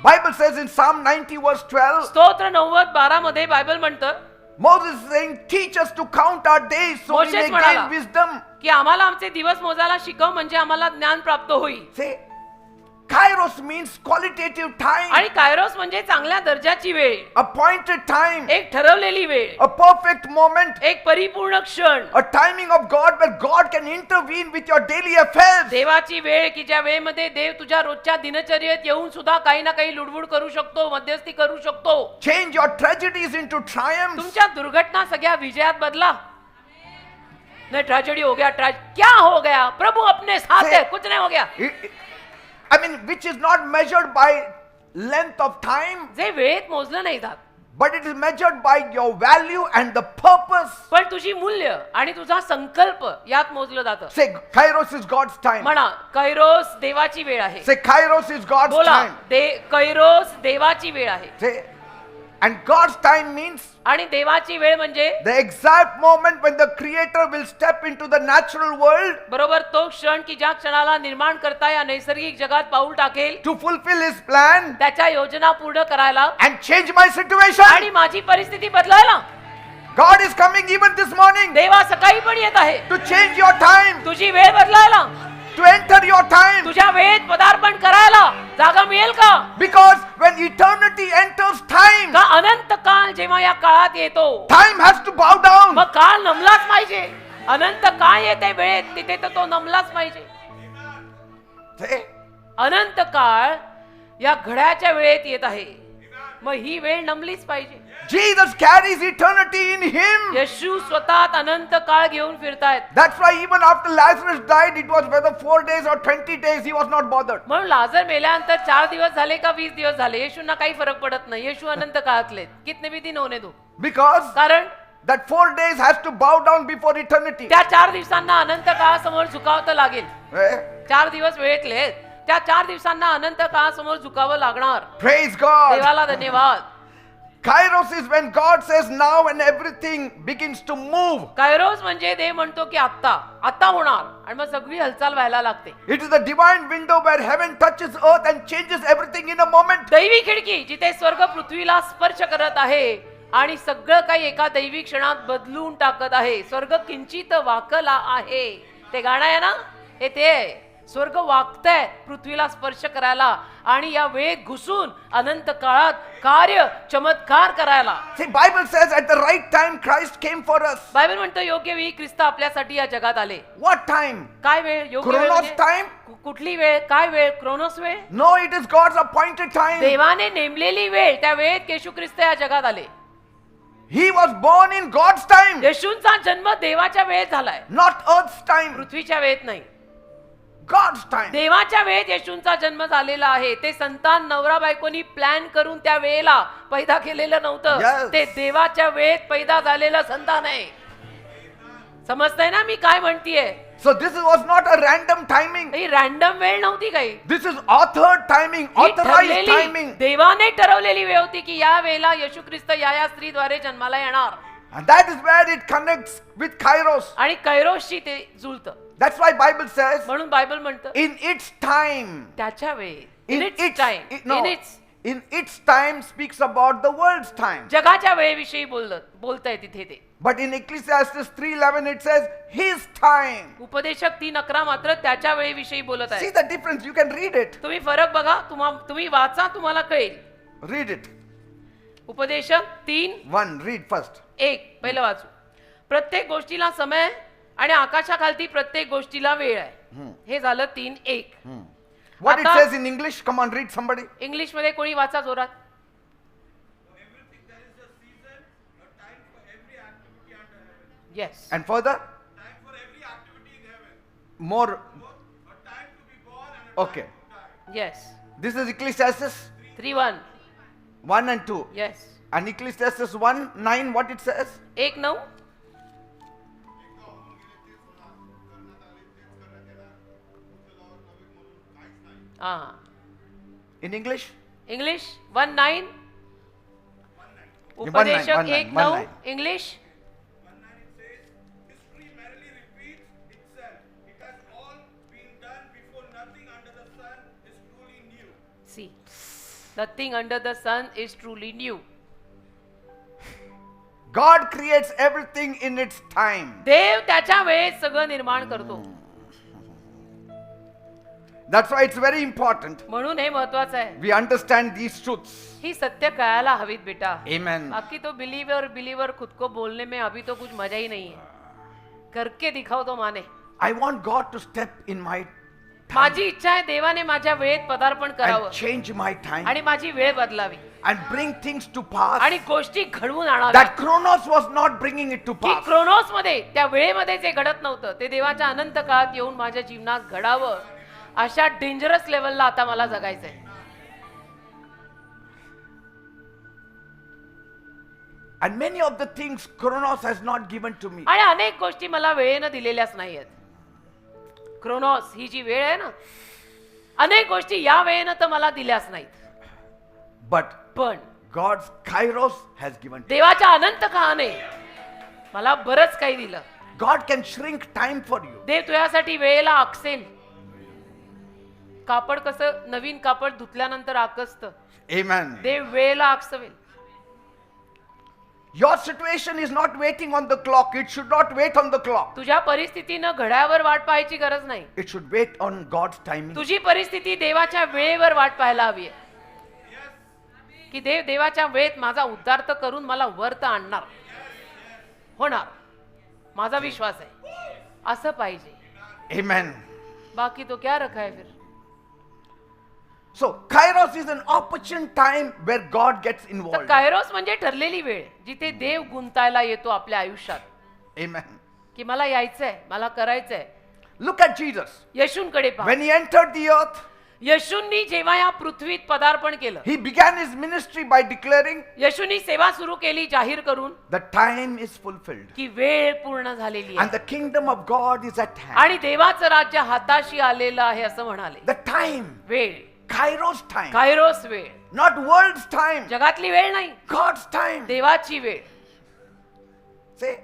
Bible says in Psalm 90 verse 12, स्तोत्र 90:12 मध्ये बायबल म्हणतं Moses is saying, teach us to count our days so we मोशेच may म्हणाला. gain wisdom. की आम्हाला आमचे दिवस मोजायला शिकव म्हणजे आम्हाला ज्ञान प्राप्त होईल. Say, kairos means qualitative time, आणि कायरोस म्हणजे चांगल्या दर्जाची वेळ, appointed time, एक ठरवलेली वेळ, a perfect moment, एक परिपूर्ण क्षण, a timing of God where God can intervene with your daily affairs. देवाची वेळ की ज्या वेळेमध्ये देव तुझ्या रोजच्या दिनचर्येत येऊन सुद्धा काही ना काही लुडबुड करू शकतो, मध्यस्थी करू शकतो. Change your tragedies into triumphs. तुमच्या दुर्घटना सगळ्या विजयात बदला. नहीं ट्रेजेडी हो गया, क्या हो गया, प्रभु अपने साथ है, कुछ नहीं हो गया. I mean, which is not measured by length of time, जे वेळेत मोजलं नाही जात, but it is measured by your value and the purpose. पण तुझी मूल्य आणि तुझा संकल्प यात मोजलं जातं. Say, kairos is God's time. म्हणा कैरोस देवाची वेळ आहे. Say, kairos is God's बोला time. कैरोस देवाची वेळ आहे. Say, and God's time means आणि देवाची वेळ म्हणजे the exact moment when the Creator will step into the natural world बरोबर तो क्षण की ज्या क्षणाला निर्माण करता या नैसर्गिक जगात पाऊल टाकेल to fulfill His plan त्याच्या योजना पूर्ण करायला and change my situation. आणि माझी परिस्थिती बदलायला. God is coming even this morning देवा सकाळी पण येत आहे to change your time, तुझी वेळ बदलायला, to enter your time. तुझ्या वेळेत पदार्पण करायला जागा मिळेल का? Because when eternity enters time, का अनंत काळ जेव्हा या काळात येतो time has to bow down. मग काळ नमलाच पाहिजे. अनंत काळ येते वेळेत तिथे तर तो नमलाच पाहिजे. Say, अनंत काळ या घड्याच्या वेळेत येत आहे, मग ही वेळ नमलीच पाहिजे. Jesus carries eternity in Him. येशू स्वतः अनंत काळ घेऊन फिरतायत. That's why even after Lazarus died, it was whether 4 days or 20 days, He was not bothered. म्हणून लाजर मेल्यानंतर 4 दिवस झाले का 20 दिवस झाले येशूंना काही फरक पडत नाही. येशू अनंत काळातले कितने भी दिन होने दो. Because कारण that 4 days has to bow down before eternity. त्या 4 दिवसांना अनंत काळासमोर झुकावं लागेल. Eh? 4 दिवस वेळेतले आहेत. त्या 4 दिवसांना अनंत काळासमोर झुकावं लागणार. Praise God. देवाला धन्यवाद. Kairos is when God says now and everything begins to move. Kairos म्हणजे देव म्हणतो की आता होणार आणि मग सगळी हालचाल व्हायला लागते. It is the divine window where heaven touches earth and changes everything in a moment. दैवी खिडकी जिथे स्वर्ग पृथ्वीला स्पर्श करत आहे आणि सगळं काही एका दैवी क्षणात बदलून टाकत आहे. स्वर्ग किंचित वाकला आहे. ते गाणं आहे ना, हे ते आहे. स्वर्ग वाकतंय पृथ्वीला स्पर्श करायला आणि या वेळेत घुसून अनंत काळात कार्य चमत्कार करायला. See, Bible says at the right time Christ came for us. Bible म्हणतो योग्य वेळी ख्रिस्त आपल्यासाठी या जगात आले. What time? काय वेळ? योग्य वेळ Chronos म्हणजे time? कुठली वेळ? काय वेळ? क्रोनोस वेळ? No, it is God's appointed time. देवाने नेमलेली वेळ. त्या वेळेत येशू ख्रिस्त या जगात आले. He was born in God's time, येशूंचा जन्म देवाच्या वेळेत झालाय, not earth's time. पृथ्वीच्या वेळेत नाही. God's time. देवाच्या वेळेत येशूंचा जन्म झालेला आहे. ते संतान नवरा बायकोनी प्लॅन करून त्या वेळेला पैदा केलेलं नव्हतं. Yes. ते देवाच्या वेळेत पैदा झालेलं संतान आहे. समजतंय ना मी काय म्हणतीये? So this was not a random timing. He random वेळ नव्हती काही. This is authored timing, he authorized ठरलेली, timing. देवाने ठरवलेली वेळ होती की या वेळेला येशू ख्रिस्त या स्त्रीद्वारे जन्माला येणार. And that is where it connects with Kairos. आणि कैरोसशी ते जुळतं. That's why Bible says म्हणून बायबल म्हणतं in its time. त्याच्या वेळेत, In in its its time, no, in its in its time speaks about the world's time. जगाच्या वेळेविषयी बोलतंय तिथे ते. But in Ecclesiastes 3:11 it says his time. उपदेशक 3:11 मात्र त्याच्या वेळेविषयी बोलत See आहे. the difference, you can read it. तुम्ही फरक बघा, तुम्ही वाचा, तुम्हाला कळेल. Read it. उपदेशक 3:1 Read first. पहिलं वाचू. प्रत्येक गोष्टीला समय आणि आकाशाखालती प्रत्येक गोष्टीला वेळ आहे. हे झालं 3:1. What it आता says in English? Come on, read somebody. English मध्ये कोणी वाचा जोरात. Everything there is a season, a time for every activity under heaven. Yes. And further, Time for every activity in heaven. more. A time to be born and a Okay. time to die. Yes. This is Ecclesiastes 3:1. 1 and 2. Yes. And Ecclesiastes 1:9, what it says? 1:9. हा. In English? English 1:9. 1:9, उपदेशक 1:9, 1:9. 1:9. English 1:9 it says, history merrily repeats itself. It has all been done before. Nothing under the sun is truly new. See. Nothing under the sun is truly new. God creates everything in its time. देव त्याच्या वेळेत सगळं निर्माण करतो. That's why it's very important म्हणून हे महत्वाचं आहे. we understand these truths. ही सत्य कळायला हवीत बेटा. Amen. बाकी तो बिलीवर खुद को बोलने में अभी तो कुछ मजा ही नहीं है. करके दिखाओ तो Mane. I want God to step in my time माझी इच्छा आहे देवाने माझ्या वेळेत पदार्पण करावं and change my time आणि माझी वेळ बदलावी and bring things to pass आणि गोष्टी घडवून आणाव्या. that Chronos was not bringing it to की pass. क्रोनोस मध्ये त्या वेळेमध्ये जे घडत नव्हतं ते देवाच्या अनंत काळात येऊन माझ्या जीवनात घडावं. अशा डेंजरस लेवलला आता मला जगायचंय. And many of the things Chronos has not given to me. आणि अनेक गोष्टी मला वेळेनं दिलेल्याच नाहीयेत. क्रोनोस ही जी वेळ आहे ना, अनेक गोष्टी या वेळेनं तर मला दिल्याच नाहीत. But पण God's Kairos has given to me. देवाच्या अनंत काळाने मला बरंच काही दिलं. God can shrink time for you. देव तुझ्यासाठी वेळेला आकसेल. कापड कसं नवीन कापड धुतल्यानंतर आकसतं, Amen. देव वेळेला आकसवेल. Your situation is not waiting on the clock. It should not wait on the clock. तुझ्या परिस्थितीनं घड्यावर वाट पाहायची गरज नाही. It should wait on God's timing. तुझी परिस्थिती देवाच्या वेळेवर वाट पाहायला हवी आहे. की देव देवाच्या वेळेत माझा उद्धार तर करून मला वरत आणणार, होणार, माझा विश्वास आहे, असं पाहिजे. Amen. बाकी तो क्या रखा है फिर. So, Kairos is an opportune time where God gets तर involved. कायरोस म्हणजे ठरलेली वेळ जिथे देव गुंतायला येतो आपल्या आयुष्यात. Amen. की मला यायचंय, मला करायचंय. Look at Jesus. येशूंकडे पहा. When he entered the earth, येशूंनी जेव्हा या पृथ्वीत पदार्पण केलं, he began his ministry by declaring, येशूंनी सेवा सुरू केली जाहीर करून the time is fulfilled की वेळ पूर्ण झालेली and आहे the kingdom of God is at hand. आणि देवाचं राज्य हाताशी आलेलं आहे असं म्हणाले. The time, वेळ, Kairos time, कायरोस वेळ, not world's time, जगातली वेळ नाही, God's time. देवाची वेळ. See?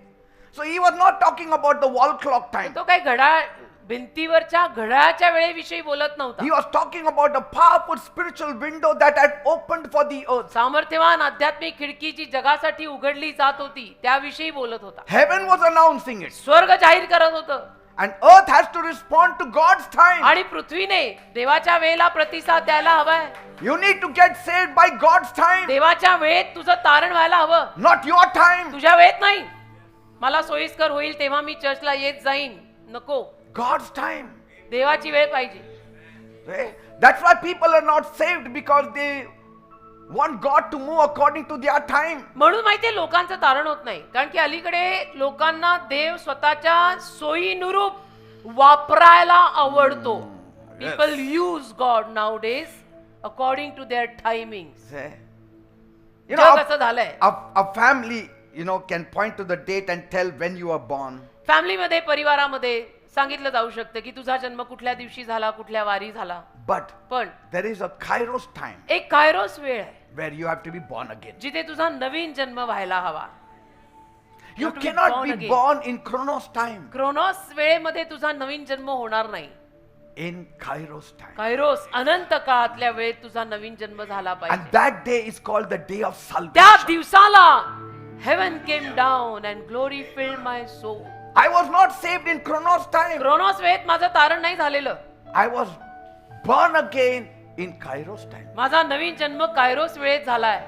So he was not talking about the wall clock time. तो काही घड्याळ भिंतीवरच्या घड्याळाच्या वेळेविषयी बोलत नव्हता. He was talking about a powerful spiritual window that had opened for the earth. सामर्थ्यवान आध्यात्मिक खिडकी जी जगासाठी उघडली जात होती त्याविषयी बोलत होता. Heaven was announcing it. स्वर्ग जाहीर करत होतं And earth has to respond to God's time. आणि पृथ्वीने देवाच्या वेळेला प्रतिसाद द्यायला हवाय. You need to get saved by God's time, देवाच्या वेळेत तुझं तारण व्हायला हवं, not your time. तुझ्या वेळेत नाही. मला सोयीस्कर होईल तेव्हा मी चर्चला येत जाईन, नको. God's time. देवाची वेळ पाहिजे. See? That's why people are not saved, because they want God to move according to their time. म्हणून माहितीये लोकांचं तारण होत नाही, कारण की अलीकडे लोकांना देव स्वतःच्या सोयीनुरूप वापरायला आवडतो. People use God nowadays according to their timing. See? जग असं झालंय. a family, can point to the date and tell when you were born. फॅमिलीमध्ये, परिवारामध्ये सांगितलं जाऊ शकतं की तुझा जन्म कुठल्या दिवशी झाला, कुठल्या वारी झाला. But पण there is a Kairos time एक कायरोस वेळ आहे where you have to be born again. जिथे तुझा नवीन जन्म व्हायला हवा. You have to be cannot born be again. born in Chronos time. Chronos वेळेमध्ये तुझा नवीन जन्म होणार नाही. In Kairos time. कायरोस अनंत काळातल्या वेळेत तुझा नवीन जन्म झाला And पाहिजे. that day is called the day of त्या salvation. दिवसाला heaven came down and glory filled my soul. I was not saved in Chronos time. Chronos वेळेत माझं तारण नाही झालेलं. I was born again in Kairos time. माझा नवीन जन्म Kairos वेळेत झालाय.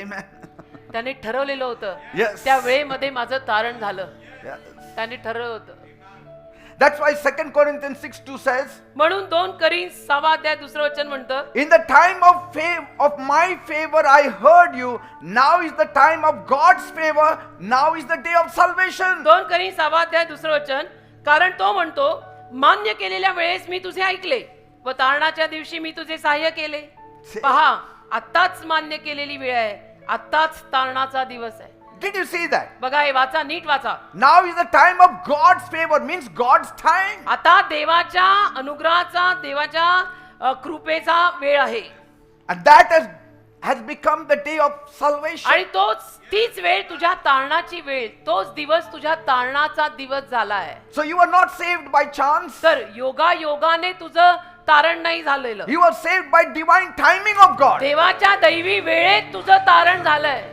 Amen. त्याने ठरवलेलं होतं. Yes. त्या वेळेमध्ये माझं तारण झालं. Yes. त्याने ठरवलं होतं. That's why 2 Corinthians 6:2 says, म्हणून 2 Corinthians 6 अध्याय 2 वचन म्हणतं, in the time of my favor I heard you. Now is the time of God's favor. Now is the day of salvation. 2 Corinthians 6 अध्याय 2 वचन, कारण तो म्हणतो, मान्य केलेल्या वेळेस मी तुझे ऐकले व तारणाच्या दिवशी मी तुझे सहाय्य केले. पहा, आत्ताच मान्य केलेली वेळ आहे, आत्ताच तारणाचा दिवस आहे. Did you see that? बघा, हे वाचा, नीट वाचा. Now is the time of God's favor, means God's time. आता देवाच्या अनुग्रहाचा, देवाच्या कृपेचा वेळ आहे. And that has become the day of salvation. आणि तीच वेळ तुझ्या तारणाची वेळ, तोच दिवस तुझ्या तारणाचा दिवस झाला आहे. So you are not saved by chance. तर योगाने तुझं तारण नाही झालेलं, You are saved by divine timing of God. देवाच्या दैवी वेळेत तुझं तारण झालंय.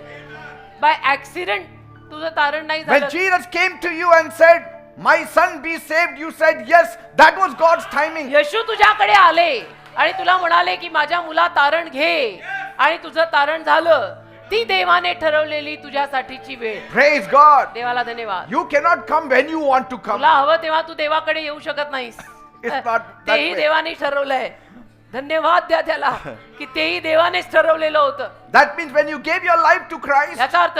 बाय ऍक्सिडेंट तुझं तारण नाही When झालं. Jesus came to you and said, my son be saved, you said yes, that was God's timing. येशू तुझ्याकडे आले आणि तुला म्हणाले की माझ्या मुला तारण घे, आणि तुझं तारण झालं. ती देवाने ठरवलेली तुझ्यासाठीची वेळ. Praise God. देवाला धन्यवाद. You cannot come when you want to come. तुला हवं तेव्हा तू देवाकडे येऊ शकत नाहीस. It's not that तेही way. देवाने ठरवलंय. धन्यवाद द्या त्याला की तेही देवानेच ठरवलेलं होतं. That means when you gave your life to Christ, याचा अर्थ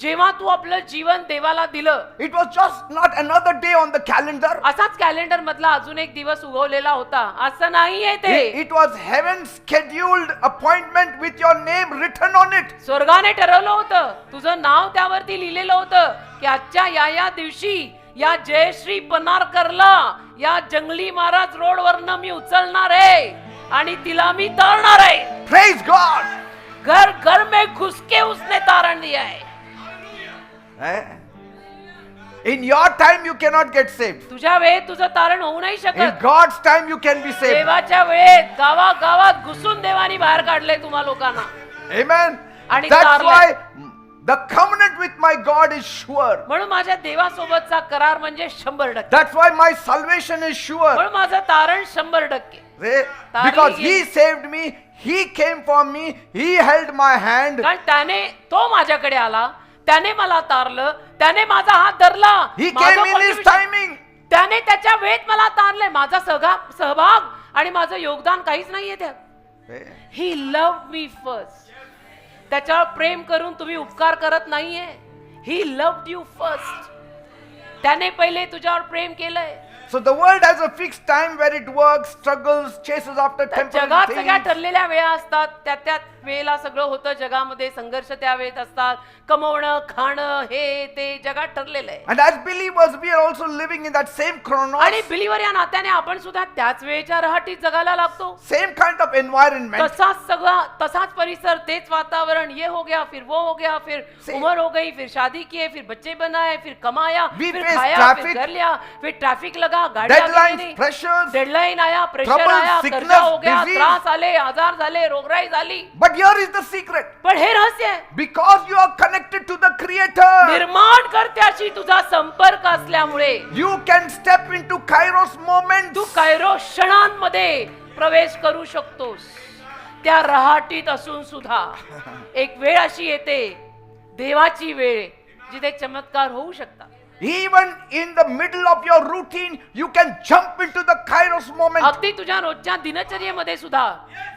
जेव्हा तू आपलं जीवन देवाला दिलं, it was just not another day on the calendar. असाच कॅलेंडर मधला अजून एक दिवस उगवलेला होता, असं नाहीये ते. It was heaven's scheduled appointment with your name written on it. स्वर्गाने ठरवलं होतं, तुझं नाव त्यावरती लिहिलेलं होतं की आजच्या या दिवशी या जयश्री पनारकरला या जंगली महाराज रोडवरनं मी उचलणार आहे आणि तिला मी तारणार आहे. Praise God. घर घर में घुस के उसने तारण दिया है. Eh? In your time you cannot get saved. तुझ्या वेळेत तुझं तारण होऊ नाही In शकत. God's time you can be saved. देवाच्या वेळेत गावागावात घुसून देवानी बाहेर काढले तुम्हा लोकांना. Amen. आणि That's तारलंय. why the covenant with my God is sure. म्हणून माझ्या देवासोबतचा करार म्हणजे 100%. That's why my salvation is sure. म्हणून माझं तारण 100%. Eh? Because He saved me, He came for me, He held my hand. कारण तो माझ्याकडे आला, त्याने मला तारलं, त्याने माझा हात धरला. He माझं came in His contribution- timing. त्याने त्याच्या वेळेत मला तारले. माझा सहभाग आणि माझं योगदान काहीच नाहीये त्यात. Eh? ही लव्ह मी फर्स्ट. त्याच्यावर प्रेम करून तुम्ही उपकार करत नाहीये. He loved you first. त्याने पहिले तुझ्यावर प्रेम केलंय. So the world has a fixed time where it works, struggles, chases after temporary जगात सगळ्या things. ठरलेल्या वेळा असतात, त्या वेळेला सगळं होतं जगामध्ये. संघर्ष त्या वेळेत असतात, कमवणं, खाणं, हे ते जगात ठरलेलं आहे. And as believers, we are also living in that same chronos, आणि बिलीवर या नात्याने आपण सुद्धा त्याच वेळेच्या रहाटीत जगायला लागतो. same kind of environment. तसाच परिसर, तेच वातावरण. ये हो गया, फिर वो हो गया, फिर Same. उम्र हो गई, फिर शादी किए, फिर बच्चे बनाए, फिर कमाया, We फिर face खाया, traffic. फिर घर लिया, फिर ट्रैफिक लगा, गाड़ी Deadlines, pressures. डेडलाइन आया, प्रेशर trouble, आया, sickness, कर्जा हो गया, disease. त्रास आले, आजार झाले, रोगराई झाली. But here is the secret. पण हे रहस्य आहे, Because you are connected to the Creator, निर्माण करत्याशी तुझा संपर्क असल्यामुळे you can step into Kairos moment. Tu Cairo क्षणांमध्ये प्रवेश करू शकतोस. त्या रहाटीत असून सुद्धा एक वेळ अशी येते, देवाची वेळ, जिथे चमत्कार होऊ शकतात. Even in the middle of your routine, you can jump into the Kairos moment, अगदी तुझ्या रोजच्या दिनचर्येमध्ये सुद्धा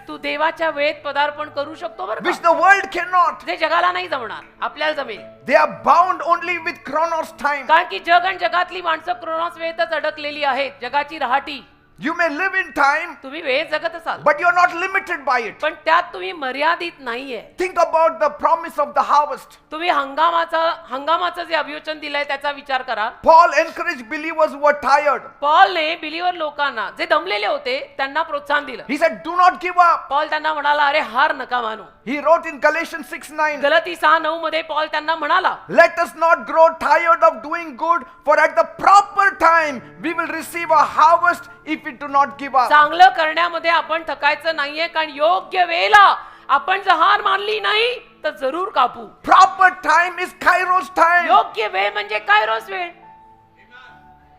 तू देवाच्या वेळेत पदार्पण करू शकतो बरं which का? the world cannot. जे जगाला नाही जमणार, आपल्याला जमेल. They are bound only with Chronos time. कारण की जग आणि जगातली माणसं क्रोनॉस वेळेतच अडकलेली आहेत. जगाची Rahati. You may live in time, तुम्ही वेळेत जगत असाल, but you are not limited by it. पण त्यात तुम्ही मर्यादित नाहीये. Think about the promise of the harvest. तुम्ही हंगामाचं जे अभिवचन दिलंय त्याचा विचार करा. Paul encouraged believers who were tired. पॉलने बिलीवर लोकांना जे दमलेले होते त्यांना प्रोत्साहन दिलं. He said, do not give up. Paul त्यांना म्हणाला, अरे हार नका मानू. He wrote in Galatians 6:9, गलती 6:9 मध्ये पॉल त्यांना म्हणाला, let us not grow tired of doing good, for at the proper time we will receive a harvest if we do not give up. चांगलं करण्यामध्ये आपण थकायचं नाहीये, कारण योग्य वेळेला आपण जर हार मानली नाही तर जरूर कापू. Proper time is Kairos time. योग्य वेळ म्हणजे कायरोस वेळ.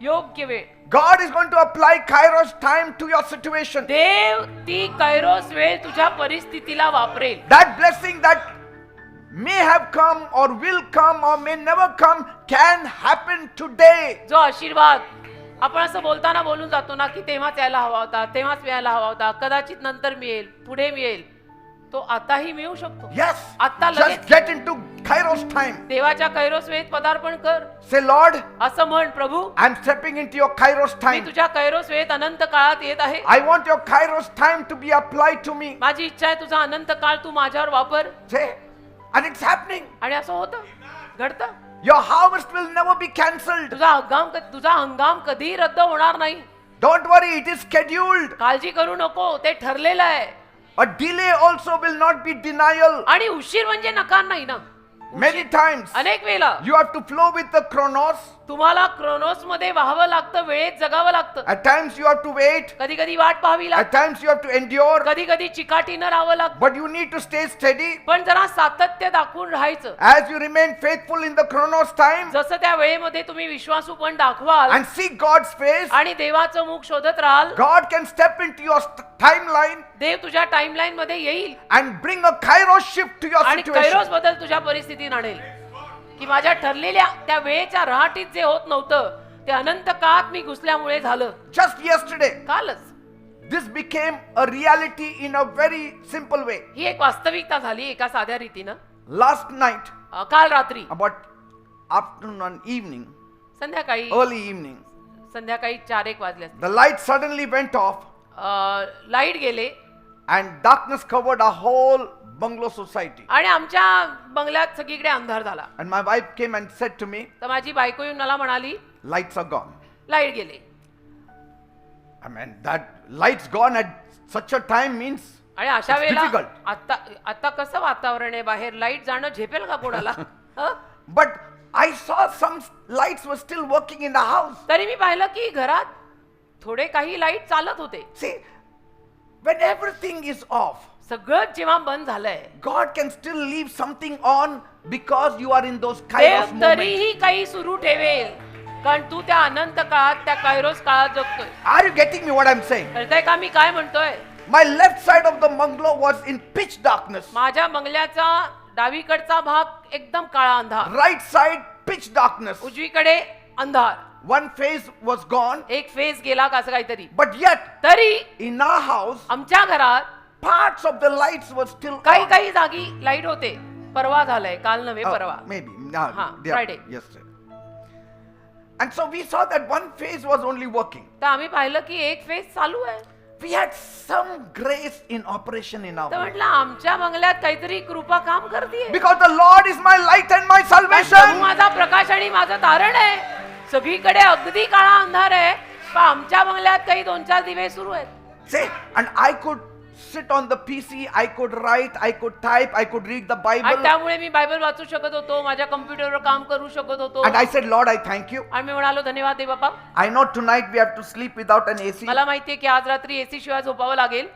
योग्य वेळ. God is going to apply Kairos time to your situation. देव ती कायरोस वेळ तुझ्या परिस्थितीला वापरेल. That blessing that may have come or will come or may never come can happen today. जो आशीर्वाद आपण असं बोलताना बोलून जातो ना की तेव्हाच यायला हवा होता, तेव्हाच यायला हवा होता, कदाचित नंतर मिळेल, पुढे मिळेल. तो आताही मिळू शकतो. Yes. आता Just लगेच get into Kairos time. देवाच्या कैरोस वेळेत पदार्पण कर. Say, Lord, असं म्हण, प्रभू I'm stepping into your Kairos me time. तुझ्या कैरोस वेळेत अनंत काळात येत आहे. I want your Kairos time to be applied to me. माझी इच्छा आहे तुझा अनंत काळ तू माझ्यावर वापर. Say, and it's happening. आणि असं होतं, घडतं. Your harvest will never be cancelled. तुझा हंगाम कधीही रद्द होणार नाही. Don't worry, it is scheduled. काळजी करू नको, ते ठरलेलं आहे. A delay also will not be denial. आणि उशीर म्हणजे नकार नाही ना. Many times अनेक वेळेला you have to flow with the chronos. तुम्हाला क्रोनोस मध्ये वाहावं लागतं, वेळेत जगावं लागतं. At times you have to wait. कधी कधी वाट पाहावी At लागते, times you have to endure. कधी कधी चिकाटीनं राहावं लागतं. But you need to stay steady. पण जरा सातत्य दाखवून राहायचं. As you remain faithful in the chronos time जसं त्या वेळेमध्ये तुम्ही विश्वासू पण दाखवाल and seek God's face, आणि देवाचं मुख शोधत राहाल, God can step into your timeline देव तुझ्या टाइमलाईन मध्ये येईल and bring a Kairos shift to your आणि situation. कैरोस बदल तुझ्या परिस्थितीत आणेल. की माझ्या ठरलेल्या त्या वेळेच्या रहाटीत जे होत नव्हतं ते अनंत काळात मी घुसल्यामुळे झालं. Just yesterday, कालच this became a reality in a very simple way. ही एक वास्तविकता झाली एका साध्या रीतीनं. Last night, काल रात्री about afternoon and evening, संध्याकाळी early evening, संध्याकाळी 4-1 वाजले असतील. the light suddenly went off light गेले and darkness covered our whole bungalow society. आणि आमच्या बंगल्यात सगळीकडे अंधार झाला. And my wife came and said to me, तर माझी बायको येऊन मला म्हणाली, lights are gone. लाईट गेले. I mean, that lights gone at such a time means आणि अशा it's वेळेला difficult. आता कसं वातावरण आहे बाहेर, लाईट जाणं झेपेल का कोणाला? हं? But I saw some lights were still working in the house. तरी मी पाहिलं की घरात थोडे काही लाईट चालत होते. See, when everything is off, सगळं जेव्हा बंद झालंय, God can still leave something on because you are in those Kairos Dev moments. तरीही काही सुरू ठेवेल कारण तू त्या अनंत काळात, त्या कैरोस काळात जगतोय. Are you getting me what I'm saying? कळतंय का मी काय म्हणतोय? My left side of the bungalow was in pitch darkness. माझ्या बंगल्याचा डावीकडचा भाग एकदम काळा अंधार, Right side, pitch darkness. उजवीकडे अंधार. One phase was gone. एक फेस गेला का असं काहीतरी. But yet, तरी in our house, आमच्या घरात parts of the lights were still काही on. काही जागी लाईट होते. परवा झालंय, काल नव्हे परवा. Maybe. Friday. Yesterday. And so we saw that one phase was only working. तर आम्ही पाहिलं की एक फेस चालू आहे. We had some grace in operation in our तर home. म्हटलं आमच्या बंगल्यात काहीतरी कृपा काम करते. Because the Lord is my light and my salvation. माझा प्रकाश आणि माझं तारण आहे. सगळीकडे अगदी काळा अंधार आहे, पण आमच्या बंगल्यात काही 2-4 दिवे सुरू आहेत. Say, and I could sit on the PC, I could write, I could type, I could read the आणि Bible. त्यामुळे मी बायबल वाचू शकत होतो, माझ्या कम्प्युटरवर काम करू शकत होतो. And I said, Lord, I thank you. आणि मी म्हणालो धन्यवाद दे बापा. I know tonight we have to sleep without an AC. मला माहितीये की आज रात्री एसी शिवाय झोपावं लागेल,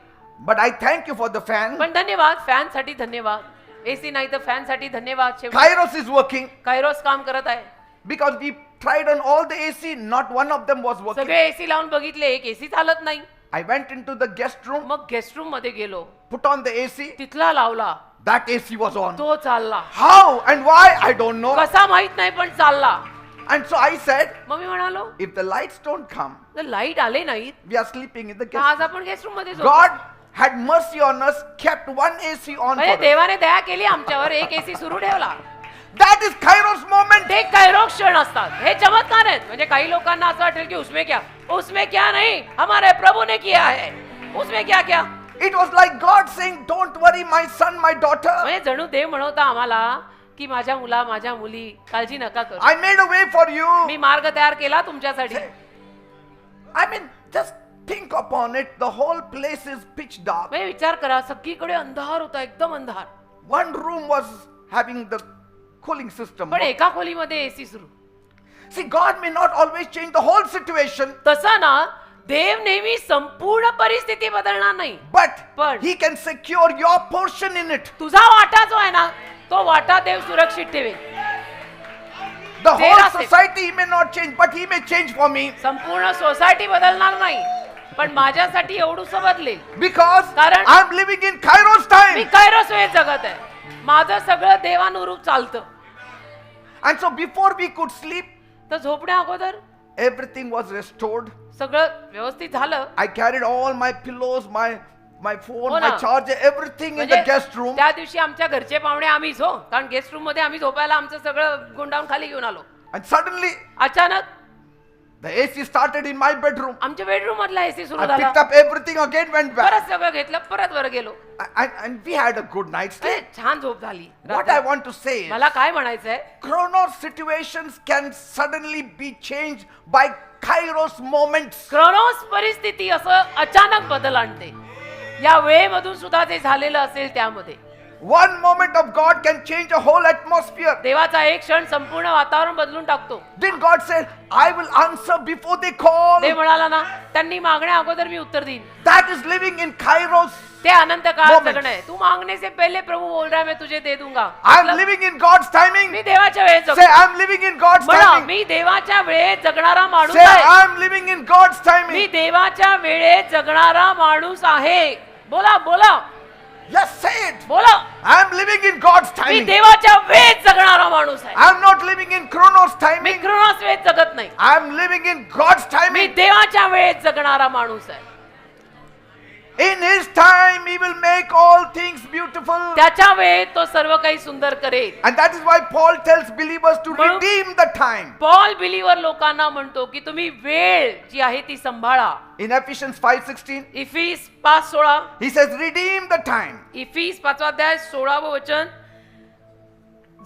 But I thank you for the fan. पण धन्यवाद फॅन साठी धन्यवाद. एसी नाही तर फॅन साठी धन्यवाद. शेवटी Kairos is working कैरोस काम करत आहे. because we tried on all the AC, not one of them was working. सगळे एसी लावून बघितले, एक एसी चालत नाही. I went into the guest room, मग गेस्ट रूम मध्ये गेलो, put on the AC, तिथला लावला, that AC was on. तो चालला. How and why I don't know. कसा माहित नाही पण चालला. And so I said, मग मी म्हणालो if the lights don't come, जर लाईट आले नाहीत we are sleeping in the तर guest आज room. आपण गेस्ट रूम मध्ये God had mercy on us, kept one AC on म्हणजे for us. देवाने दया केली आमच्यावर, एक एसी सुरू ठेवला. That is Kairos moment. ते कैरोस क्षण असतात, हे चमत्कार आहेत. म्हणजे काही लोकांना असं वाटेल की उसमें क्या नहीं, हमारे प्रभु ने किया है, उसमें क्या क्या. It was like God saying, don't worry, my son, my daughter. म्हणजे जणू देव म्हणवता आम्हाला की माझ्या मुला, माझ्या मुली, काळजी नका करू, I made a way for you. मी मार्ग तयार केला तुमच्यासाठी. I mean, just think upon it. The whole place is pitch dark. म्हणजे विचार करा, सगळीकडे अंधार होता, एकदम अंधार. One room was having the cooling system. पण एका खोलीमध्ये एसी सुरू. See, God may not always change the whole situation, तसा ना देव नेहमी संपूर्ण परिस्थिती बदलणार नाही, but But- He can secure your portion in it. तुझा वाटा जो आहे ना तो वाटा देव सुरक्षित ठेवेल. The whole Tera se- society may not change, but He may change for me संपूर्ण सोसायटी बदलणार नाही, पण माझ्यासाठी एवढूसं बदलेल. because Karan- I'm living in Kairos me time. Carolus वेळेत जगत आहे. माझं सगळं देवानुरूप चालतं. And so before we could sleep, तर झोपण्या अगोदर Everything was restored. सगळं व्यवस्थित झालं. I carried all my pillows, my phone, हो ना. my charger, everything in the guest room. त्या दिवशी आमच्या घरचे पाहुणे आम्हीच हो, कारण गेस्ट रूम मध्ये आम्ही झोपायला आमचं सगळं गुंडावून खाली घेऊन आलो. And suddenly अचानक the AC started in my bedroom. आमच्या बेडरूम मधला एसी सुरू I झाला. picked up everything again, went back. परत सगळं घेतलं, परत वर गेलो. And we had a good night's sleep. अरे, छान झोप झाली. What I want to say is, मला काय म्हणायचंय, Chronos situations can suddenly be changed by Kairos moments. Chronos परिस्थिती असं अचानक बदल आणते. या वेळेमधून सुद्धा जे झालेलं असेल त्यामध्ये One moment of God can change a whole atmosphere. देवाचा एक क्षण संपूर्ण वातावरण बदलून टाकतो. Didn't God say, I will answer before they call? देव म्हणाला ना, त्यांनी मागण्या अगोदर मी उत्तर देईन. That is living in Kairos. ते अनंत काळ Moments. जगणं आहे. तू मांगने से पहले प्रभु बोल रहा है मैं तुझे दे दूंगा. I'm living in God's timing. मी देवाच्या वेळेत Say, जगतो. I'm living in God's म्हणा, timing. मी देवाच्या वेळेत जगणारा माणूस Say, आहे. I'm living in God's me timing. देवाच्या वेळेत जगणारा माणूस आहे. बोला बोला Yes, say it. बोला. I'm living in God's me timing. देवाच्या वेळेत जगणारा माणूस आहे. I'm not living in Chronos मी timing. क्रोनोस वेळेत जगत नाही. I'm living in God's me timing. देवाच्या वेळेत जगणारा माणूस आहे. In His time, He will make all things beautiful. त्याच्या वेळेत तो सर्व काही सुंदर करेल. And that is why Paul tells believers to म्हणून- redeem the time. Paul believer लोकांना म्हणतो की तुम्ही वेळ जी आहे ती सांभाळा. In Ephesians 5:16, इफिस 5:16, he says, redeem the time. इफिस 5 अध्याय 16व वचन,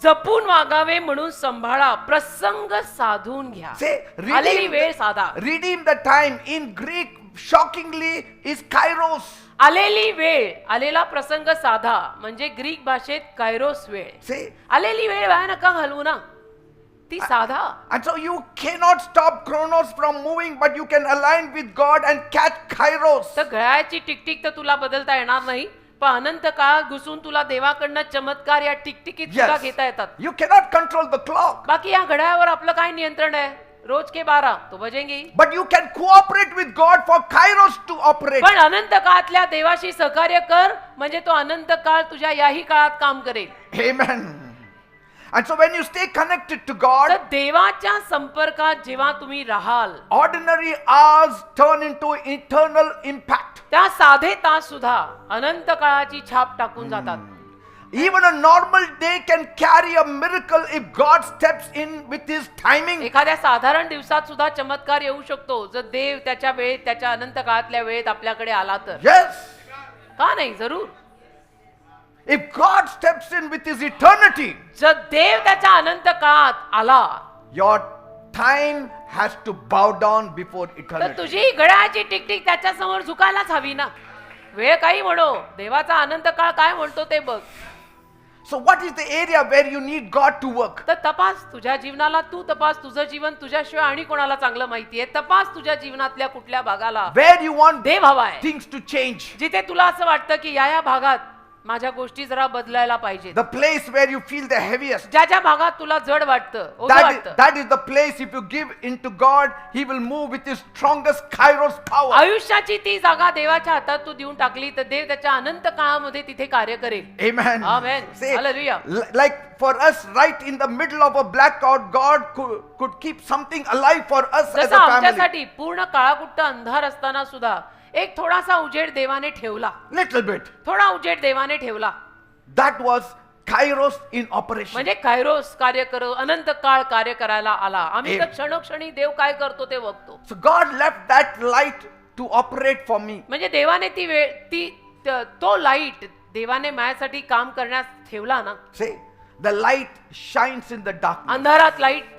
जपून वागावे म्हणून सांभाळा, प्रसंग साधून घ्या. Say, आलेली वेळ redeem, साधा. redeem the time. In Greek, shockingly, is Kairos. आलेली वेळ, आलेला प्रसंग साधा म्हणजे ग्रीक भाषेत कायरोस वेळ. Say, आलेली वेळ वाया नका घालवू ना, ती साधा. and so you cannot stop Chronos from moving, but you can align with God and catch Kairos. तर घड्याळाची टिकटिक तर तुला बदलता येणार नाही, पण अनंत काळ घुसून तुला देवाकडनं चमत्कार या टिकटिकीत सुद्धा Yes. घेता येतात. You cannot control the clock, बाकी या घड्याळावर आपलं काय नियंत्रण आहे? रोज के 12 तो बजेंगे. but you can cooperate with God for Kairos to operate. पण अनंत काळातल्या देवाशी सहकार्य कर, म्हणजे तो अनंत काळ तुझ्या याही काळात काम करेल. Amen. And so when you stay connected to तर God, देवाच्या संपर्कात जेव्हा तुम्ही राहाल, ordinary hours turn into eternal impact. त्या साधे तास सुद्धा अनंत काळाची छाप टाकून जातात. Even a normal day can carry a miracle if God steps in with His timing. एखाद्या साधारण दिवसात सुद्धा चमत्कार येऊ शकतो जर देव त्याच्या वेळेत, त्याच्या अनंत काळातल्या वेळेत आपल्याकडे आला तर. Yes. का नाही? जरूर. If God steps in with His eternity, जर देव त्याच्या अनंत काळात आला your time has to bow down before तर eternity. तुझी घड्याळाची टिकटिक त्याच्या समोर झुकायलाच हवी ना. वेळ काही म्हणो, देवाचा अनंत काळ काय म्हणतो ते बघ. So what is the area where you need God to work? तर तपास तुझ्या जीवनाला, तू तपास तुझं जीवन, तुझ्याशिवाय आणि कोणाला चांगलं माहितीये. तपास तुझ्या जीवनातल्या कुठल्या भागाला Where you want देव हवाय, things to change? जिथे तुला असं वाटतं की या भागात माझ्या गोष्टी जरा बदलायला पाहिजे. The place where you feel the heaviest. ज्या ज्या भागात तुला जड वाटतं, ओझं वाटतं, That is the place, if you give into God, He will move with His strongest Kairos power. आयुष्याची ती जागा देवाच्या हातात तू देऊन टाकली तर देव त्याच्या अनंत काळामध्ये तिथे कार्य करेल. Amen. Amen. Say, Hallelujah. like for us, right in the middle of a blackout, God could keep something alive for us as जसं a family. आमच्यासाठी पूर्ण काळाकुट्ट अंधार असताना सुद्धा एक थोडासा उजेड देवाने ठेवला. Little bit. थोडा उजेड देवाने ठेवला. That was Kairos in operation. म्हणजे कायरोस कार्य करो, अनंत काळ कार्य करायला आला. आम्ही तर Amen. क्षणोक्षणी देव काय करतो ते बघतो. So God left that light to operate for me. म्हणजे देवाने ती वेळ, तो लाईट देवाने माझ्यासाठी काम करण्यास ठेवला ना. Say, the light shines in the darkness, अंधारात light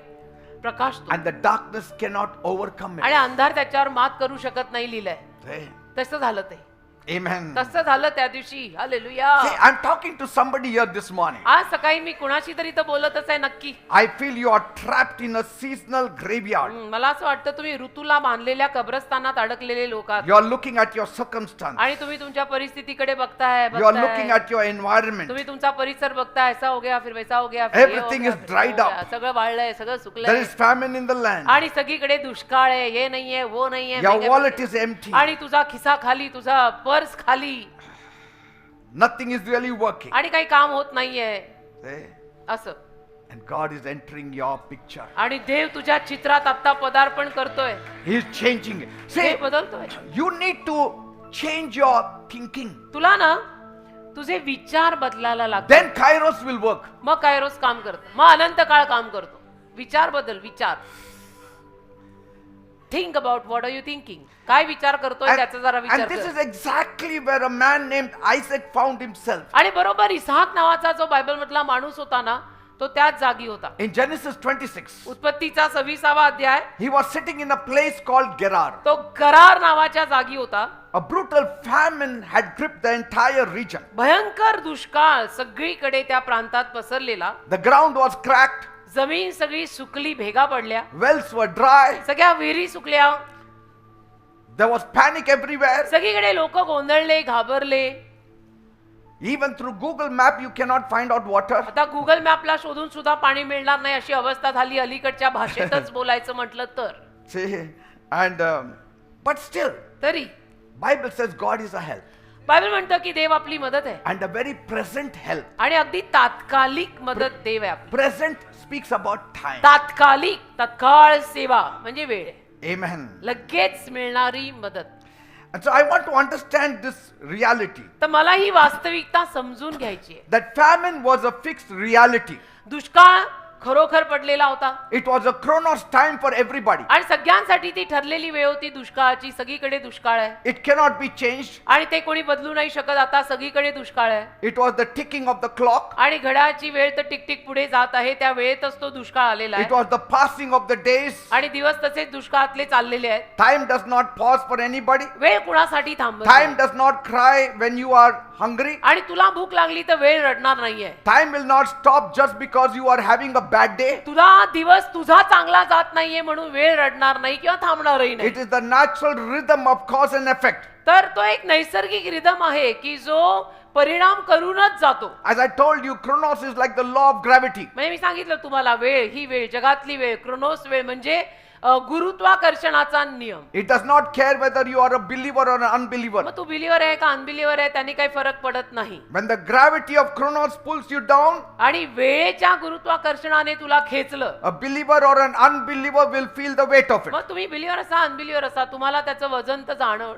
प्रकाशतो and the darkness cannot overcome it. आणि अंधार त्याच्यावर मात करू शकत नाही लिहिलंय. Say, तसं झालं ते. Amen. तसं झालं त्या दिवशी. Hallelujah. Say, I'm talking to somebody here this morning. आज सकाळी मी कुणाशी तरी तर बोलतच आहे नक्की. I feel you are trapped in a seasonal graveyard. मला असं वाटतं तुम्ही ऋतूला बांधलेल्या कब्रस्तानात अडकलेले लोक आहात You are looking at your circumstance. आणि तुम्ही तुमच्या परिस्थितीकडे बघताय. You are looking at your environment. तुम्ही तुमचा परिसर बघताय. ऐसा हो गया फिर वैसा हो गया फिर ये हो Everything गया, is फिर dried वो हो up. गया. सगळं वाळलंय, सगळं There सुकलंय is famine in the land. आणि सगळीकडे दुष्काळ आहे. हे नाहीये, वो नाहीये, Your मेघे wallet पडले. is empty. आणि तुझा खिसा खाली, तुझा पर्स खाली Nothing is really working. आणि काही काम होत नाहीये Say, असं. And God is entering your picture. आणि देव तुझ्या चित्रात आता पदार्पण करतोय, He is changing it. ते See, बदलतोय. you need to change your thinking. तुला ना तुझे विचार बदलायला लागतात, Then Kairos will work. मग कायरोस काम करतो, मग अनंत काळ काम करतो. विचार बदल, विचार. Think about what are you thinking. काय विचार करतोय त्याचा जरा विचार And this कर. is exactly where a man named Isaac found himself. आणि बरोबर इसहाक नावाचा जो बायबल मधला माणूस होता ना, तो त्याच जागी होता. In Genesis 26, उत्पत्तीचा 26वा अध्याय, he was sitting in a place called Gerar. तो गरार नावाच्या जागी होता. A brutal famine had gripped the entire region. भयंकर दुष्काळ सगळीकडे त्या प्रांतात पसरलेला. The ground was cracked, जमीन सगळी सुकली, भेगा पडल्या, wells were dry, सगळ्या विहिरी सुकल्या, there was panic everywhere. सगळीकडे लोक गोंधळले, घाबरले. Even through Google Map, you cannot find out water. आता गुगल मॅपला शोधून सुद्धा पाणी मिळणार नाही अशी अवस्था झाली, अलीकडच्या भाषेतच बोलायचं म्हटलं तर. See, and but still, तरी Bible says God is a help, Bible म्हणतं की देव आपली मदत आहे, and a very present help. आणि अगदी तात्कालिक मदत देव आहे आपली. Present speaks about time. तात्कालिक, तत्काळ सेवा म्हणजे वेळ, Amen. लगेच मिळणारी मदत. And so I want to understand this reality, तर मला ही वास्तविकता समजून घ्यायची आहे. that famine was a fixed reality. दुष्काळ खरोखर पडलेला होता, It was a chronos time for everybody. आणि सगळ्यांसाठी ती ठरलेली वेळ होती दुष्काळाची. सगळीकडे दुष्काळ आहे, It cannot be changed. आणि ते कोणी बदलू नाही शकत. आता सगळीकडे दुष्काळ आहे, It was the ticking of the clock. आणि घड्याळाची वेळ तर टिकटिक पुढे जात आहे. त्या वेळेतच तो दुष्काळ आलेला It आहे, was the passing of the days. आणि दिवस तसेच दुष्काळातले चाललेले आहेत. Time does not pause for anybody. वेळ कुणासाठी थांबत Time नाही. does not cry when you are hungry. आणि तुला भूक लागली तर वेळ रडणार नाहीये. Time will not stop just because you are having a bad day. तुला दिवस तुझा चांगला जात नाहीये म्हणून वेळ रडणार नाही किंवा थांबणारही नाही. It is the natural rhythm of cause and effect. तर तो एक नैसर्गिक रिदम आहे की जो परिणाम करूनच जातो. As I told you, chronos is like the law of gravity. म्हणजे मी सांगितलं तुम्हाला, वेळ ही वेळ, जगातली वेळ, क्रोनोस वेळ म्हणजे गुरुत्वाकर्षणाचा नियम. It does not care whether you are a believer or an unbeliever. मग तू बिलीवर आहे का अनबिलीवर आहे त्याने काही फरक पडत नाही. When the gravity of chronos pulls you down, आणि वेळेच्या गुरुत्वाकर्षणाने तुला खेचलं, a believer or an unbeliever will feel the weight of it. मग तुम्ही बिलीवर असा अनबिलीवर असा, तुम्हाला त्याचं वजन तर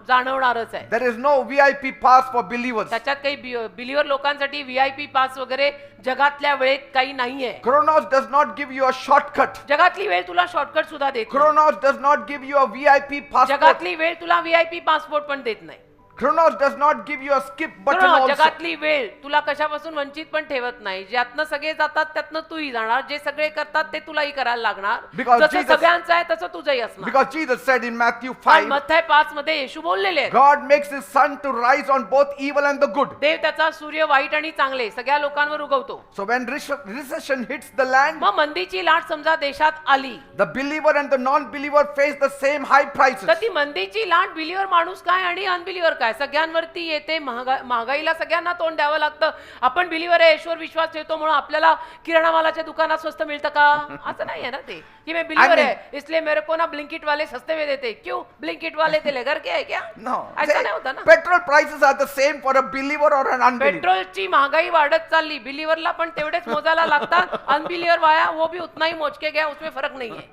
जाणवणारच आहे. There is no VIP pass for believers. त्याच्यात काही बिलीवर लोकांसाठी VIP पास वगैरे जगातल्या वेळेत काही नाहीये. Chronos does not give you a shortcut. जगातली वेळ तुला शॉर्टकट सुद्धा देत नाही. Chronos does not give you a VIP passport. जगातली वेळ तुला VIP पासपोर्ट पण देत नाही. Chronos does not give you a skip button बरोबर, also. जगातली वेळ तुला कशापासून वंचित पण ठेवत नाही. ज्यातनं सगळे जातात त्यातनं तूही जाणार, जे सगळे करतात ते तुलाही करायला लागणार. Because जसं Jesus- सगळ्यांचं आहे तसं तुझंही असणार. Because Jesus said in Matthew पण 5, मत्थय 5 मध्ये येशू बोललेले आहेत, God makes his sun to rise on both evil and the good. देव त्याचा सूर्य वाईट आणि चांगले सगळ्या लोकांवर उगवतो. So when recession hits the land, मग मंदीची लाट समजा देशात आली the believer and the non-believer face the same high prices. तर ती मंदीची लाट बिलीवर माणूस काय आणि अनबिलीवर काय सगळ्यांवरती येते. महागाईला सगळ्यांना तोंड द्यावं लागतं. आपण बिलीवर आहे, ईश्वर विश्वास ठेवतो म्हणून आपल्याला किराणा मालाच्या दुकानात स्वस्त मिळतं का? असं नाही आहे ना ते की मैं बिलीवर I mean- है इसलिए मेरे को ना ब्लिंकिट वाले सस्ते में देते. क्यों? ब्लिंकिट वाले तेरे घर के है क्या? No. ऐसा नाही होता ना. Petrol prices are the same for a believer or an unbeliever. पेट्रोलची महागाई वाढत चालली, बिलीवरला पण तेवढेच मोजायला लागतात. अनबिलीवर वाया वो भी उतना ही मोज के गया, उसमें फरक नहीं है.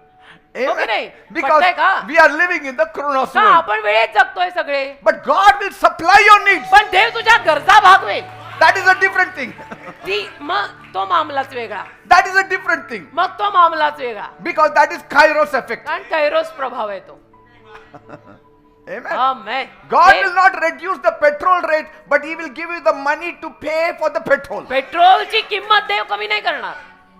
हो की नाही? Because पटतंय का? we are living in the chronos का world. आपण वेळेत जगतोय सगळे, But God will supply your needs. पण देव तुझ्या गरजा भागवेल. That is a different thing. ती मग तो मामलाच वेगळा, That is a different thing. मग तो मामलाच वेगळा. Because that is Kairos effect. कारण कैरोस प्रभाव आहे तो. Amen. Amen. God Dev will not reduce the petrol rate, but He will give you the money to pay for the petrol. पेट्रोलची किंमत देव कमी नाही करणार,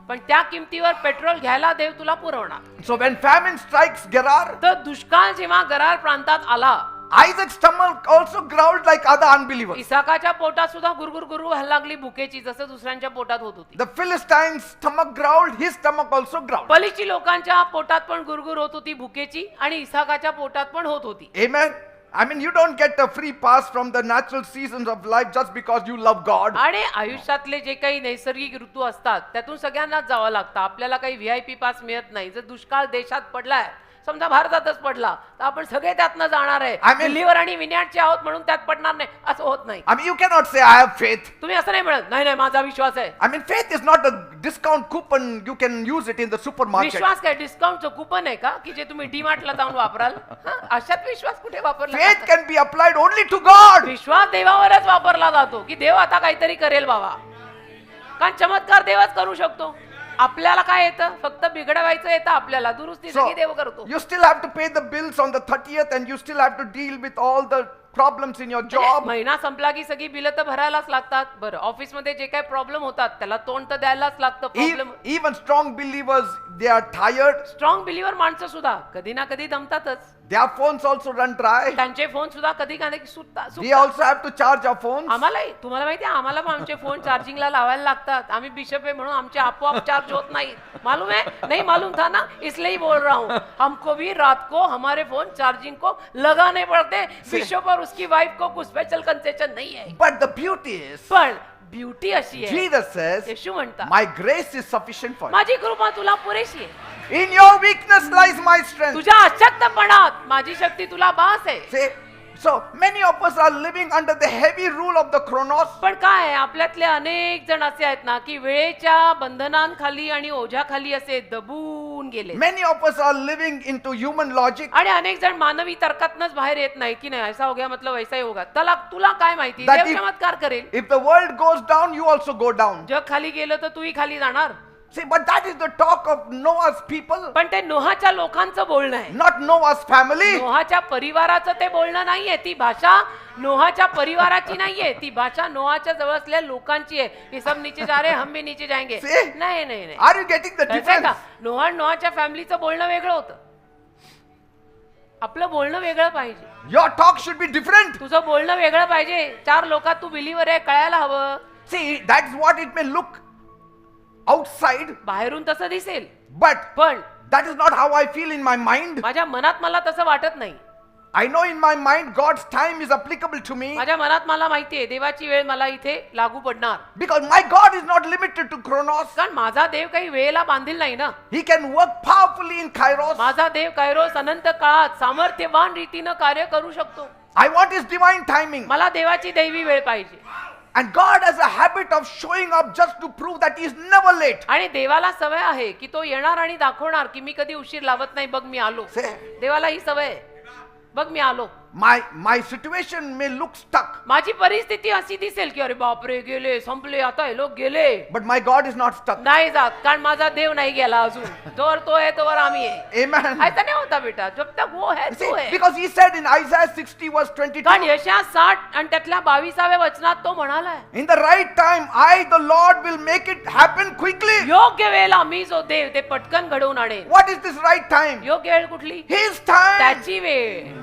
पण त्या किमतीवर पेट्रोल घ्यायला देव तुला पुरवणार. So when famine strikes Gerar, तर दुष्काळ जेव्हा गरार प्रांतात आला, Isaac's stomach also growled like other unbelievers. इसाकाच्या पोटात सुद्धा गुरगुर गुरु व्हायला लागली भुकेची, जसं दुसऱ्यांच्या पोटात होत होती. The Philistines' stomach growled, his stomach also growled. पलीची लोकांच्या पोटात पण गुरगुर होत होती भुकेची, आणि इसाकाच्या पोटात पण होत होती. Amen. I mean, you don't get a free pass from the natural seasons of life just because you love God. आणि आयुष्यातले जे काही नैसर्गिक ऋतू असतात त्यातून सगळ्यांनाच जावं लागतं. आपल्याला काही VIP पास मिळत नाही. जर दुष्काळ देशात पडलाय, समजा भारतातच पडला तर आपण सगळे त्यातनं जाणार आहे. I mean- दिल्लीवर आणि विनयाटचे आहोत म्हणून त्यात पडणार नाही असं होत नाही. I mean, you cannot say, I have faith. तुम्ही असं नाही म्हणत, नाही नाही माझा विश्वास आहे. I mean, faith is not a discount coupon. You can use it in the supermarket. विश्वास काय डिस्काउंटचं कुपन आहे का की जे तुम्ही डीमार्टला जाऊन वापराल? हं? अशात विश्वास कुठे वापरला Faith जातो? can be applied only to God. विश्वास देवावरच वापरला जातो की देव आता काहीतरी करेल बाबा. कारण चमत्कार देवच करू शकतो. आपल्याला काय येतं? फक्त बिघडवायचं येतं आपल्याला, दुरुस्ती So, सगळी देव करतो. you still have to pay the bills on the 30th and you still have to deal with all the problems in your job. महिना संपला की सगळी बिलं तर भरायलाच लागतात. बरं ऑफिसमध्ये जे काही प्रॉब्लेम होतात त्याला तोंड तर द्यायलाच लागतं. Problem Even strong believers, they are tired. Strong believer माणसं सुद्धा कधी ना कधी दमतातच. Their phones also run dry. त्यांचे फोन सुद्धा कधी ना कधी सुटतात. We also have to charge our phones. आम्हालाही तुम्हाला माहिती आहे आम्हाला पण आमचे फोन चार्जिंगला लावायला लागतात. आम्ही बिशप आहे म्हणून आमचे आपोआप चार्ज होत नाही. मालूम है? नहीं मालूम था ना, इसलिए ही बोल रहा हूँ. हमको भी रात को हमारे फोन चार्जिंग को लगाने पड़ते. बिशप और उसकी वाइफ को कुछ स्पेशल कंसेशन नहीं है. But the beauty is, पण ब्युटी अशी आहे, Jesus says, येशू म्हणतात my grace is sufficient for you. माझी कृपा तुला पुरेशी आहे. In your weakness lies my strength. तुझ्या अशक्तपणात माझी शक्ती तुला बास आहे. See, so many of us are living under the heavy rule of the chronos. पण काय आहे, आपल्यातले अनेक जण असे आहेत ना की वेळेच्या बंधनांखाली आणि ओझ्याखाली असे दबून गेले. Many of us are living into human logic. आणि अनेक जण मानवी तर्कातनच बाहेर येत नाही की नाही ऐसा हो गया मतलब वैसा ही होगा. तुला काय माहिती That देव if- चमत्कार करेल. If the world goes down, you also go down. जग खाली गेलं तर तूही खाली जाणार. See, but that is the talk of Noah's people, पण ते नोहाच्या लोकांचं बोलणं आहे. not Noah's family. नोहाच्या परिवाराचं ते बोलणं नाहीये. ती भाषा नोहाच्या परिवाराची नाहीये. ती भाषा नोहाच्या जवळ असलेल्या लोकांची आहे. हे सब नीचे जा रहे हम भी नीचे जाएंगे. See? नाही नाही नाही Are you getting the कळतंय का? difference? नोहा आणि नोहाच्या फॅमिलीचं बोलणं वेगळं होतं. आपलं बोलणं वेगळं पाहिजे. Your talk should be different. तुझं बोलणं वेगळं पाहिजे. 4 लोकात तू बिलीवर आहे कळायला हवं. See, that's what it may look outside, बाहेरून तसं दिसेल but पण that is not how I feel in my mind. माझ्या मनात मला तसं वाटत नाही. I know in my mind God's time is applicable to me माझ्या मनात मला माहितीये देवाची वेळ मला इथे लागू पडणार. because my God is not limited to chronos. कारण माझा देव काही वेळेला बांधील नाही ना. He can work powerfully in kairos. माझा देव कैरोस अनंत काळात सामर्थ्यवान रीतीनं कार्य करू शकतो. I want his divine timing. मला देवाची दैवी वेळ पाहिजे. And God has a habit of showing up just to prove that he is never late. आणि देवाला सवय आहे की तो येणार आणि दाखवणार की मी कधी उशीर लावत नाही. बघ मी आलो. Say, देवाला ही सवय आहे. बघ मी आलो. my situation may look stuck, माझी परिस्थिती अशी दिसेल की अरे बापरे गेले संपले आता हे लोक गेले. but my God is not stuck. नाही जात कारण माझा देव नाही गेला अजून. जोवर तो आहे तोवर आम्ही आहे. Amen. ऐसा नाही होता बेटा. जब तक वो है See, तो है. because he said in Isaiah 60 verse कारण 22, यशा 60 आणि त्यातल्या 22व्या वचनात तो म्हणालाय in the right time, I, the Lord, will make it happen quickly. योग्य वेळेला मी जो देव ते पटकन घडवून आणेन. What is this right time? योग्य वेळ कुठली? His time. त्याची वेळ.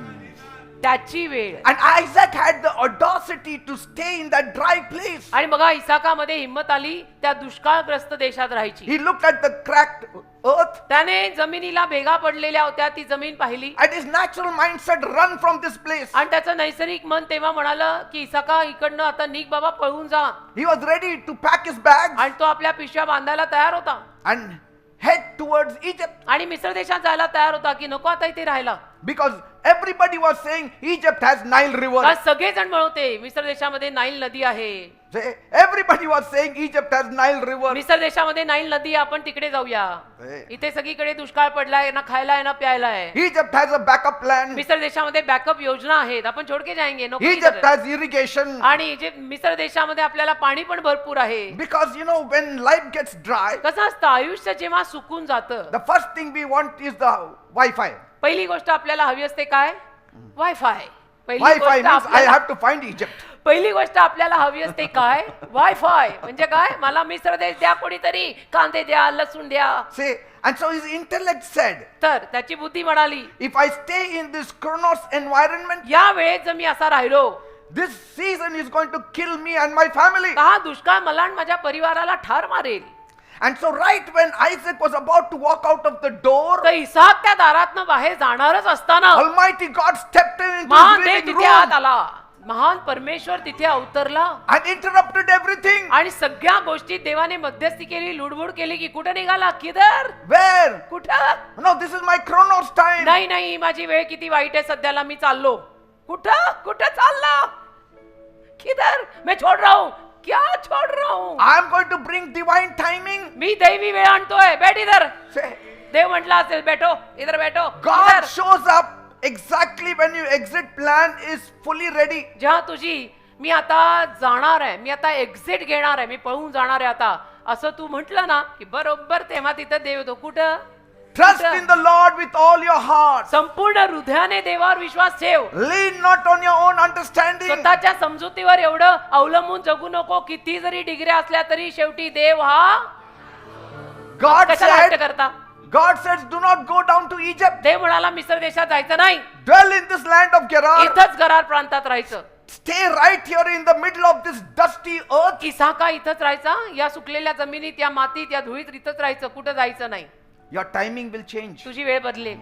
त्याची वेळ. And Isaac had the audacity to stay in that dry place. आणि बघा इसाकामध्ये हिंमत आली त्या दुष्काळग्रस्त देशात राहायची. He looked at the cracked earth त्याने जमिनीला भेगा पडलेल्या होत्या ती जमीन पाहिली and his natural mind said, run from this place. आणि त्याचं नैसर्गिक मन तेव्हा म्हणालं की इसाका इकडनं आता निघ बाबा पळून जा. He was ready to pack his bags आणि तो आपल्या पिशव्या बांधायला तयार होता and head towards Egypt आणि मिस्र देशात जायला तयार होता की नको आता इथे राहायला. because everybody was saying Egypt has Nile river. आज सगळेजण म्हणते मिस्र देशामध्ये नाईल नदी आहे. Everybody was saying Egypt has Nile river. मिस्र देशामध्ये नाईल नदी आहे, आपण तिकडे जाऊया. इथे सगळीकडे दुष्काळ पडलाय ना खायला आहे ना प्यायला आहे. Egypt has a backup plan. मिस्र देशामध्ये बॅकअप योजना आहेत, आपण छोडके जाएंगे नको Egypt इधर. has irrigation. आणि इजिप्त मिस्र देशामध्ये आपल्याला पाणी पण भरपूर आहे. Because you know, when life gets dry, कसं असतं आयुष्य जेव्हा सुकून जातं the first thing we want is the Wi-Fi. पहिली गोष्ट आपल्याला हवी असते काय? Wifi. Wi-Fi means I have to find Egypt. पहिली गोष्ट आपल्याला हवी असते काय? वायफाय. म्हणजे काय? मला मिस्र देश द्या कोणीतरी, कांदे द्या, लसूण द्या. See, and so his intellect said, तर त्याची बुद्धी म्हणाली if I stay in this chronos environment, या वेळेत जर मी असा राहिलो this season is going to kill me and my family. तर हा दुष्काळ मला आणि माझ्या परिवाराला ठार मारेल. And so right when Isaac was about to walk out of the door, तर इसाक त्या दारातनं बाहेर जाणारच असताना Almighty God stepped into his महान देव living तिथे आत room. आला. महान परमेश्वर तिथे अवतरला and interrupted everything. आणि सगळ्या गोष्टी देवाने मध्यस्थी केली, लुडबुड केली की कुठं निघाला? किधर? Where? कुठं? No, this is my Chronos time. नाही नाही, माझी वेळ किती वाईट आहे सध्याला, मी चाललो. कुठं? कुठं चालला? किधर? मैं छोड़ रहा हूं. क्या छोड़ रहा हूं? I am going to bring divine timing. मी दैवी वेळ आणतोय. बैठ इधर. Say, देव म्हटला असेल बैठो, इधर बैठो. God इधर. shows up exactly when your exit plan is fully ready. जेव्हा तुझी मी आता जाणार आहे, मी आता एक्झिट घेणार आहे, मी पळून जाणार आहे आता, असं तू म्हटलं ना की बरोबर तेव्हा तिथं देव येतो. कुठं? Trust in the Lord with all your heart. संपूर्ण हृदयाने देवावर विश्वास ठेव. Lean not on your own understanding. स्वतःच्या समजुतीवर एवढं अवलंबून जगू नको. किती जरी डिग्र्या असल्या तरी शेवटी देव हा God कशाला हट्ट said, करता? God says, do not go down to Egypt. देव म्हणाला मिस्र देशात जायचं नाही, Dwell in this land of Gerar. इथंच गरार प्रांतात राहायचं. Stay right here in the middle of this dusty earth. इसाका इथंच राहायचा, या सुकलेल्या जमिनीत, या मातीत, या धुळीत इथंच राहायचं, कुठं जायचं नाही. Your timing will change. तुझी वेळ बदलेल.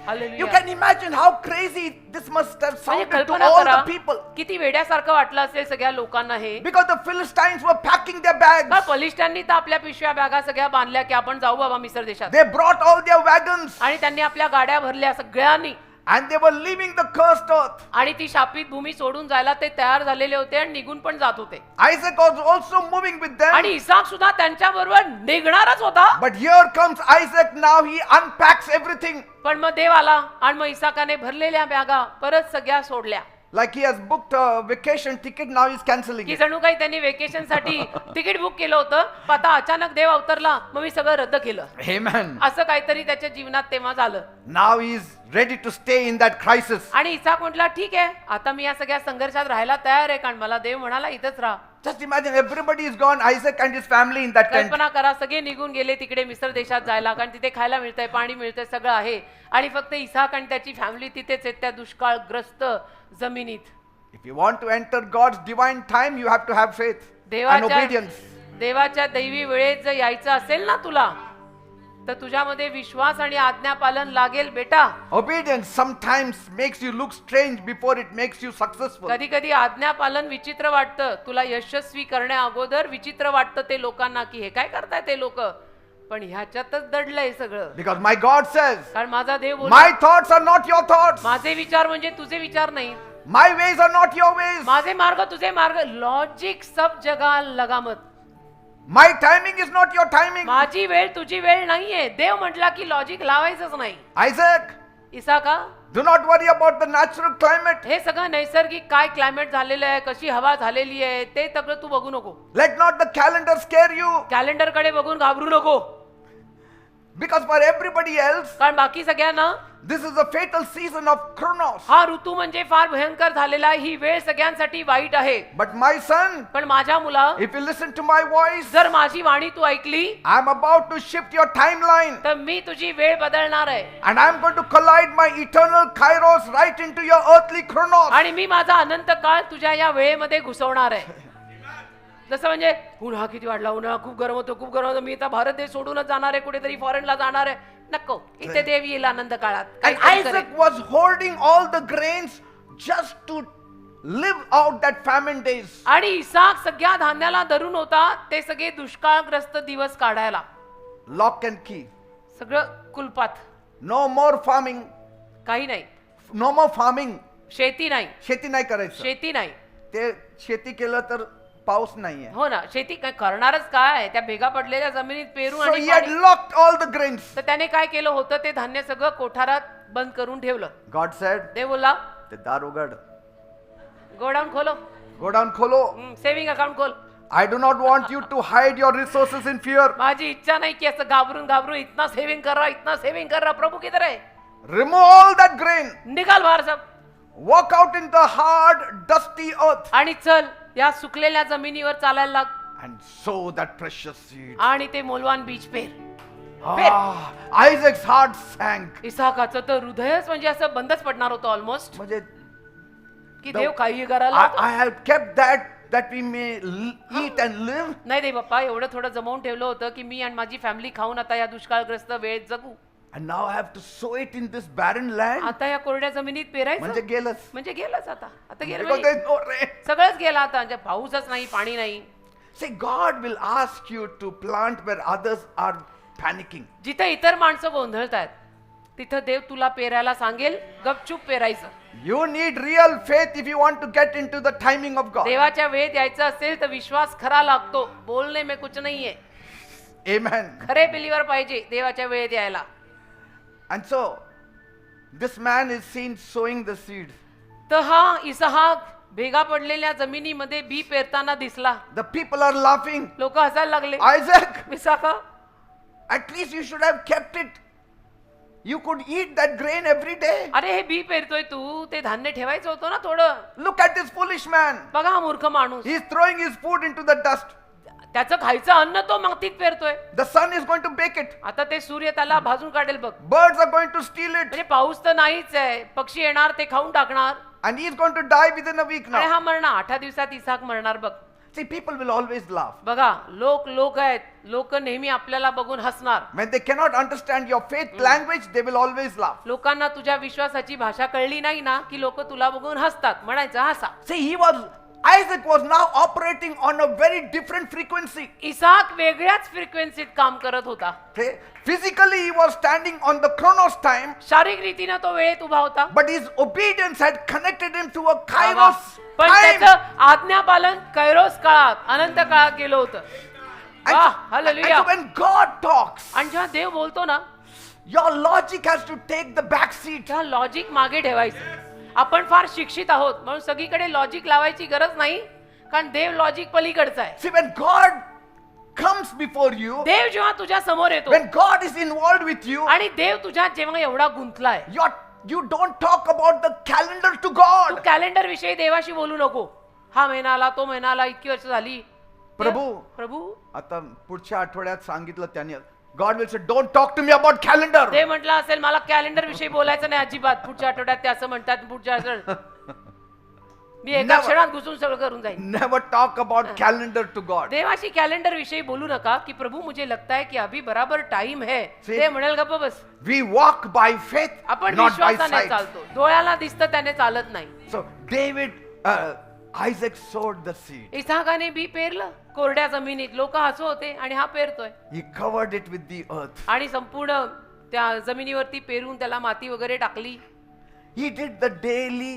You hallelujah. can imagine how crazy this must have म्हणजे sounded to कल्पना all करा the people. किती वेड्यासारखं वाटलं असेल सगळ्या लोकांना हे. Because the Philistines were packing their कारण bags. बलिष्ठांनी तर आपल्या पिशव्या बॅगा सगळ्या बांधल्या की आपण जाऊ बाबा मिस्र देशात, They brought all their wagons आणि त्यांनी आपल्या गाड्या भरल्या सगळ्यांनी, and they were leaving the cursed earth. आणि ती शापित भूमी सोडून जायला ते तयार झालेले होते आणि निघून पण जात होते. Isaac was also moving with them. आणि इसाक सुद्धा त्यांच्या बरोबर निघणारच होता. But here comes Isaac now. He unpacks everything. पण मग देव आला आणि मग इसाकाने भरलेल्या बॅगा परत सगळ्या सोडल्या. Like he has booked a vacation ticket, now he's cancelling की it. जणू काही त्यांनी वेकेशन साठी तिकीट बुक केलं होतं, पण आता अचानक देव अवतरला, मग मी सगळं रद्द केलं. Amen. असं काहीतरी त्याच्या जीवनात तेव्हा झालं. Now he's ready to stay in that crisis. आणि इसाक म्हटला ठीक आहे, आता मी या सगळ्या संघर्षात राहायला तयार आहे, कारण मला देव म्हणाला इथंच राहा. Just imagine everybody is gone, Isaac and his family in that tent. कल्पना करा, सगळे निघून गेले तिकडे मिस्र देशात जायला, कारण तिथे खायला मिळतंय, पाणी मिळतंय, सगळं आहे, आणि फक्त इसाक आणि त्याची फॅमिली तिथेच आहेत त्या दुष्काळग्रस्त जमिनीत. If you want to enter God's divine time, you have to have faith and obedience. देवाच्या दैवी वेळेत जर यायचं असेल ना तुला, तर तुझ्यामध्ये विश्वास आणि आज्ञापालन लागेल बेटा. Obedience sometimes makes you look strange before it makes you successful. कधी कधी आज्ञापालन विचित्र वाटतं, तुला यशस्वी करण्या अगोदर विचित्र वाटतं ते लोकांना की हे काय करताय ते लोक, पण ह्याच्यातच दडलंय सगळं. Because my God says, कारण माझा देव my बोलतो, thoughts are not your thoughts. माझे विचार म्हणजे तुझे विचार नाही, My ways are not your ways. माझे मार्ग तुझे मार्ग. लॉजिक सब जगा लगामत. My timing is not your timing. माझी वेळ तुझी वेळ नाहीये. देव म्हटला की लॉजिक लावायचंच नाही. Isaac, इसाका, do not worry about the natural climate. हे सगळं नैसर्गिक काय क्लायमेट झालेलं आहे, कशी हवा झालेली आहे, ते सगळं तू बघू नको. Let not the calendar scare you. Calendar कडे बघून घाबरू नको, Because for everybody else, कारण बाकी सगळ्यांना this is a fatal season of Chronos. हा ऋतू म्हणजे फार भयंकर झालेला आहे, ही वेळ सगळ्यांसाठी वाईट आहे. But my son, पण माझ्या मुला, if you listen to my voice, जर माझी वाणी तू ऐकली, I'm about to shift your timeline. तर मी तुझी वेळ बदलणार आहे, And I'm going to collide my eternal Kairos right into your earthly Chronos. आणि मी माझा अनंत काळ तुझ्या या वेळेमध्ये घुसवणार आहे. जसं म्हणजे उन्हा किती वाढला, उन्हा खूप गरम होतो, खूप गरम होतो, मी आता भारत देश सोडूनच जाणार आहे, कुठेतरी फॉरेनला जाणार आहे. नको, इथे देव येईल आनंद काळात. And काहीतरी Isaac करेल. was hoarding all the grains just to live out that famine days. आणि इसाक सगळ्या धान्याला धरून होता, ते सगळे दुष्काळग्रस्त दिवस काढायला. Lock and key. सगळं कुलपात, No more farming. काही नाही, No more farming. शेती नाही, शेती नाही करायचं. शेती नाही. ते शेती केलं तर पाऊस नाहीये. हो ना, शेती काय करणारच काय, त्या भेगा पडलेल्या जमिनीत पेरू So आणि he had पाणी. locked all the grains. तर त्याने काय केलं होतं, ते धान्य सगळं कोठारात बंद करून ठेवलं. God said, देव बोलला ते दार उघड. गोडाऊन खोलो, Go down खोलो. सेव्हिंग अकाउंट खोल. I do not want you to hide your resources in fear. माझी इच्छा नाही की असं घाबरून घाबरून इतना सेव्हिंग कर रहा, इतना सेव्हिंग कर रहा. प्रभू किधर है? Remove all that grain. निकाल बाहेर सब, Walk out in the hard, dusty earth आणि चल या सुकलेल्या जमिनीवर चालायला लाग, and sow that precious seed. आणि ते मोलवान बीज पेर. Isaac's heart sank. इसाकाचं तर हृदयच म्हणजे असं बंदच पडणार होतं ऑलमोस्ट, म्हणजे की देव काही करायला I लावतो. have kept that we may eat and live. नाही दे बाप्पा, एवढं थोडं जमवून ठेवलं होतं की मी आणि माझी फॅमिली खाऊन आता या दुष्काळग्रस्त वेळेत जगू. And now I have to sow it in this barren land. आता या कोरड्या जमिनीत म्हणजे पेरायचं गेलंच. म्हणजे गेलंच आता गेलं Because म्हणजे there is no rain. सगळंच गेलं आता म्हणजे पाऊसच नाही पाणी नाही. See, God will ask you to plant where others are panicking. जिथे इतर माणसं गोंधळतायत तिथं देव तुला पेरायला सांगेल, गपचूप पेरायचं. You need real faith if you want to get into the timing of God. देवाच्या वेळेत यायचं असेल तर विश्वास खरा लागतो. बोलणे में कुछ नाहीये. Amen. खरे बिलीवर पाहिजे देवाच्या वेळेत यायला. And so, this man is seen sowing the seeds. तर हा इसहाक भेगा पडलेल्या जमिनीमध्ये बी पेरताना दिसला. The people are laughing. लोक हसायला लागले. Isaac, Visakha, at least you should have kept it. You could eat that grain every day. अरे हे बी पेरतोय तू, ते धान्य ठेवायचं होतं ना थोडं. Look at this foolish man. बघा हा मूर्ख माणूस, He is throwing his food into the dust. त्याचं खायचं अन्न तो मातीत पेरतोय. The sun is going to bake it. आता ते सूर्य त्याला भाजून काढेल बघ. Birds are going to steal it. म्हणजे पाऊस तर नाहीच आहे, पक्षी येणार ते खाऊन टाकणार And he is going to die within a week आणि now. हा मरणार. 8 दिवसात इसाक मरणार बघ. See, people will always laugh. बघा लोक आहेत, लोक नेहमी आपल्याला बघून हसणार. When they cannot understand your faith language, they will always laugh. लोकांना तुझ्या विश्वासाची भाषा कळली नाही ना की लोक तुला बघून हसतात. म्हणायचं हसा. See, Isaac was now operating on a very different frequency. Isaac वेगळ्याच फ्रिक्वेन्सीत काम करत होता. Okay? Physically, he was standing on the chronos time, शारीरिक रीतीने तो वेळेत उभा होता. but his obedience had connected him to a kairos पण time. त्याचं आज्ञापालन कैरोस काळात, अनंत काळात केलं होतं. And वाह, so- and hallelujah. so when God talks, आणि जेव्हा देव बोलतो ना, your logic has to take the back seat. तेव्हा लॉजिक मागे ठेवायचं. आपण फार शिक्षित आहोत म्हणून सगळीकडे लॉजिक लावायची गरज नाही, कारण देव लॉजिक पलीकडचा आहे. See, when God comes before you, देव जेव्हा तुझ्या समोर येतो when God is involved with you, आणि देव तुझ्यात जेव्हा एवढा गुंतलाय, you don't talk about the calendar to तू God. कॅलेंडर विषयी देवाशी बोलू नको. हा महिना आला, तो महिना आला, इतकी वर्ष झाली. प्रभू आता पुढच्या आठवड्यात सांगितलं त्याने, God will say, don't talk to me about calendar. ते म्हटलं असेल मला कॅलेंडर विषयी बोलायचं नाही अजिबात. पुढच्या आठवड्यात ते असं म्हणतात, पुढच्या आठवड्यात मी एका Never. क्षणात घुसून सगळं करून जाईन. Never talk about calendar to God. देवाशी कॅलेंडर विषयी बोलू नका की प्रभू मुझे लगता है कि अभी बराबर टाइम है. See? ते म्हणेल गप्प बस. We walk by faith, आपण not by विश्वासाने sight. चालतो. डोळ्याला दिसतं त्याने चालत नाही. So Isaac sowed the seed. इसाकाने बी पेरलं कोरड्या जमिनीत. लोक हसू होते आणि हा पेरतोय He covered it with the earth. आणि संपूर्ण त्या जमिनीवरती पेरून त्याला माती वगैरे टाकली. He did the daily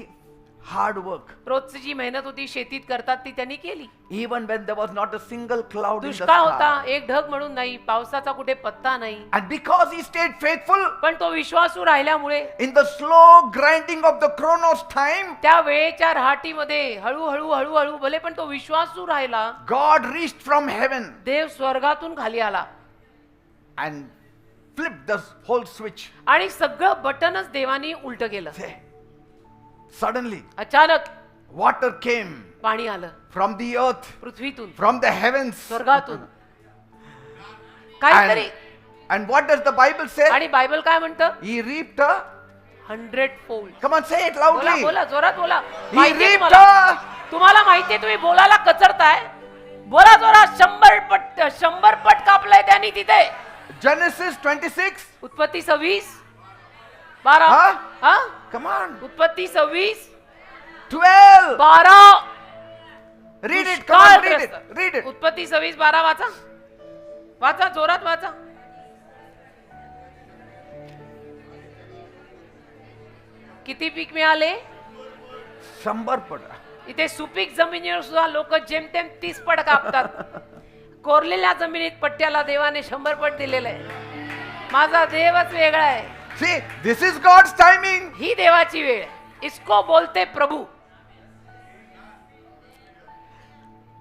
hard work. रोजची जी मेहनत होती शेतीत करतात ती त्यांनी केली. Even when there was not a single cloud in the दुष्काळ होता, sky. एक ढग म्हणून नाही, पावसाचा कुठे पत्ता नाही. And because he stayed faithful, पण तो विश्वासू राहिल्यामुळे in the slow grinding of the chronos time, त्या वेळेच्या रहाटीमध्ये हळूहळू हळूहळू भले पण तो विश्वासू राहिला. God reached from heaven देव स्वर्गातून खाली आला and flipped the whole switch. आणि सगळं बटनच देवानी उलट केलं. Suddenly, अचानक water came पाणी आलं from the earth, पृथ्वीतून, from the heavens. स्वर्गातून काहीतरी. And what does the Bible say? आणि बायबल काय म्हणतं? He reaped a, 100-fold. come on, say it बोला loudly. बोला जोरात बोला. He माहितीये reaped तुम्हाला? a, तुम्हाला माहितीये तुम्ही बोलायला कचरताय. बोला जोरात. 100 पट कापलंय त्यांनी तिथे. Genesis 26. उत्पत्ती 26:12. हा? हा? Come on. उत्पत्ती 12. 26:12. Read it. Come on, read it. Read it. उत्पत्ती 26:12 वाचा. वाचा जोरात वाचा. किती पीक मिळाले? 100 पड. इथे सुपीक जमिनीवर सुद्धा लोक जेमतेम 30 पट कापतात. कोरलेल्या जमिनीत पट्ट्याला देवाने 100 पट दिलेलं आहे. माझा देवच वेगळा आहे. See, this is God's timing. ही देवाची वेळ आहे. इसको बोलते प्रभू.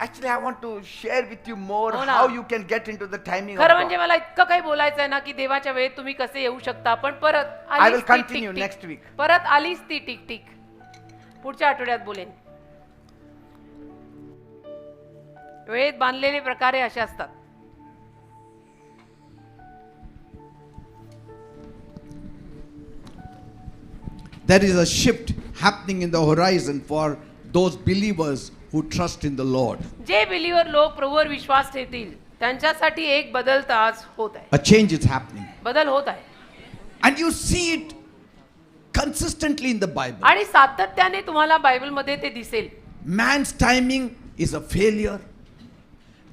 Actually, I want to share with you more हो ना. how you can get into the timing of खरं म्हणजे God. मला इतकं काही बोलायचं आहे ना की देवाच्या वेळेत तुम्ही कसे येऊ शकता. पण परत I आलीच will ती continue टिक-टिक. next week. परत आलीच ती टिक टिक. पुढच्या आठवड्यात बोलेन. वेळेत बांधलेले प्रकारे असे असतात. There is a shift happening in the horizon for those believers who trust in the Lord. जे बिलीवर लोक प्रभूवर विश्वास ठेवतील त्यांच्यासाठी एक बदल तर आज होत आहे. A change is happening. बदल होत आहे. And you see it consistently in the Bible. आणि सातत्याने तुम्हाला बायबलमध्ये ते दिसेल. Man's timing is a failure.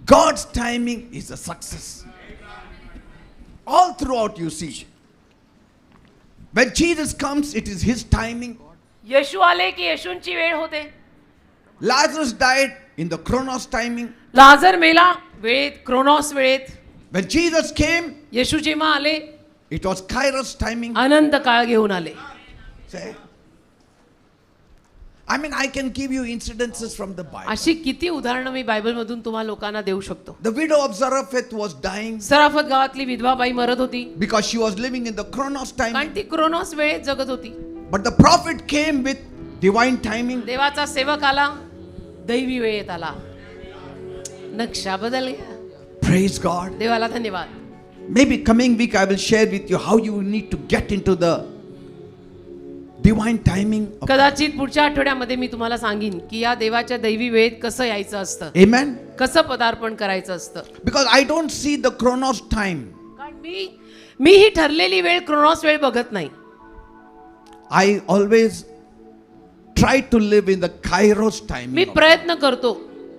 God's timing is a success. All throughout you see. When Jesus comes, it is his timing. येशू आले की येशूंची वेळ होते. Lazarus died in the Chronos timing. लाजर मेला वेळेत, क्रोनॉस वेळेत. When Jesus came, येशू जेव्हा आले it was Kairos timing. अनंत काळ घेऊन आले. Say. I mean, I can give you incidences from the Bible. अशी किती उदाहरणं मी बायबलमधून तुम्हाला लोकांना देऊ शकतो. The widow of Zarephath was dying सराफत गावातली विधवा बाई मरत होती because she was living in the Chronos कारण timing. ती क्रोनॉस वेळेत जगत होती. But the prophet came with divine timing. देवाचा सेवक आला, दैवी वेळेत आला, नक्षा बदल गया. Praise God. देवाला धन्यवाद. Maybe coming week I will share with you how you need to get into the divine timing of कदाचित पुढच्या आठवड्यामध्ये मी तुम्हाला सांगीन की या देवाच्या दैवी वेळेत कसं यायचं असतं, Amen. कसं पदार्पण करायचं असतं. Because I don't see the Chronos time. कारण मी ही ठरलेली वेळ क्रोनॉस वेळ बघत नाही. I always try to live in the Kairos me timing. प्रयत्न करतो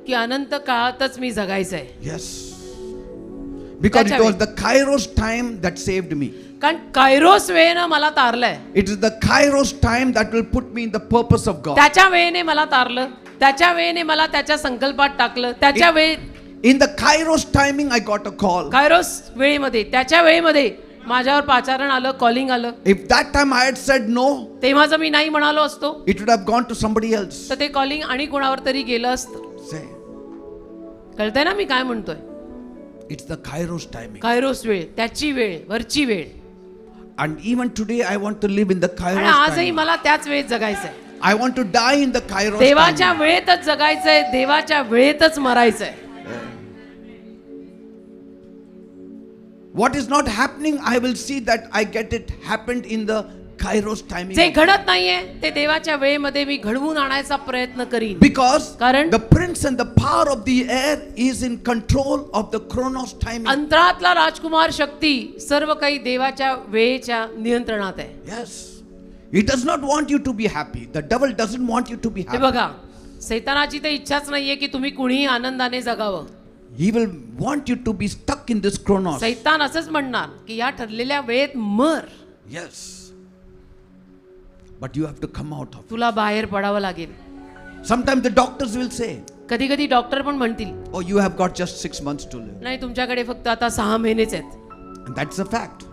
की अनंत काळातच मी जगायचं आहे. Yes. Because it That's was the Kairos time that saved me. कारण कायरोस वेळेनं मला तारलंय. It is the Kairos time that will put me in the purpose of God. त्याच्या वेळेने मला तारलं, त्याच्या वेळेने मला त्याच्या संकल्पात टाकलं. त्याच्या वेळेत In the Kairos timing, I got a call. Kairos वेळेमध्ये, त्याच्या वेळेमध्ये माझ्यावर पाचारण आलं, कॉलिंग आलं. If that time I had said no, तेव्हा जर मी नाही म्हणालो असतो it would have gone to somebody else. तर ते कॉलिंग आणि कोणावर तरी गेलं असतं. Say, कळतंय ना मी काय म्हणतोय. it's the Kairos timing. Kairos वेळ, त्याची वेळ, वरची वेळ. And even today, I want to live in the आणि Kairos आजही timing. मला त्याच वेळेत जगायचंय. I want to die in the Kairos देवाच्या timing. वेळेतच जगायचंय, देवाच्या वेळेतच मरायचंय. What is not happening, I will see that I get it happened in the Kairos timing. जे घडत नाहीये ते देवाच्या वेळेमध्ये मी घडवून आणायचा प्रयत्न करीन. Because कारण the prince and the power of the air is in control of the Chronos timing. अंतरातला राजकुमार शक्ती सर्व काही देवाच्या वेळेच्या नियंत्रणात आहे. Yes. He does not want you to be happy. The devil doesn't want you to be हे happy. बघा, सैतानाची तर इच्छाच नाहीये की तुम्ही कुणीही आनंदाने जगावं. He will want you to be stuck in this Chronos. सैतान असंच म्हणणार की या ठरलेल्या वेळेत मर. Yes. But you have to come out of it. तुला बाहेर पडावं लागेल. Sometimes the doctors will say, कधी कधी डॉक्टर पण म्हणतील oh, you have got just 6 months to live. नाही तुमच्याकडे फक्त आता 6 महिनेच आहेत. And that's a fact.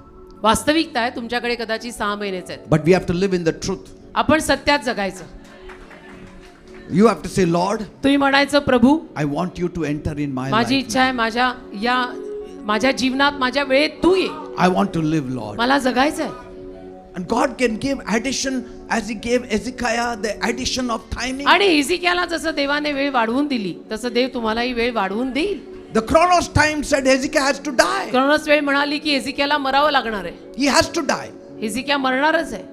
वास्तविकता आहे तुमच्याकडे कदाचित 6 महिनेच आहेत. But we have to live in the truth. आपण सत्यात जगायचं. You have to say, Lord, तुम्ही म्हणायचं प्रभू I want you to enter in my माझी life. इच्छा आहे माझ्या जीवनात माझ्या वेळेत तू ये. I want to live, Lord. मला जगायचं आहे. And God can give addition as He gave Ezekiah the addition of timing. आणि हिजकियाला जसं देवाने वेळ वाढवून दिली तसं देव तुम्हालाही वेळ वाढवून देईल. The Chronos time said Hezekiah has to die. Chronos वेळ म्हणाली की हिजकियाला मरावं लागणार आहे. He has to die. Hezekiah मरणारच आहे.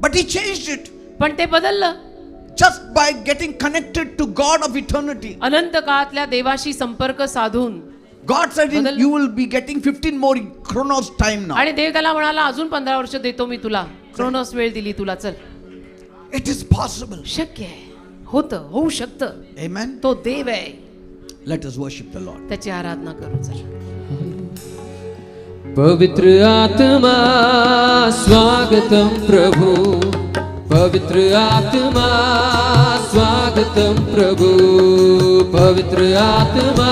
But he changed it पण ते बदललं. just by getting connected to God of eternity. अनंत काळातल्या देवाशी संपर्क साधून God said बदललं. you will be getting 15 more Chronos time now. आणि देव त्याला म्हणाला अजून 15 वर्ष देतो मी तुला. क्रोनोस वेळ दिली तुला. चल, It is possible. शक्य आहे, होतं, होऊ शकतं. Amen. तो देव आहे. Let us worship the Lord. त्याची आराधना करू. चल. पवित्र आत्मा स्वागतम प्रभु, पवित्र आत्मा स्वागतम प्रभु, पवित्र आत्मा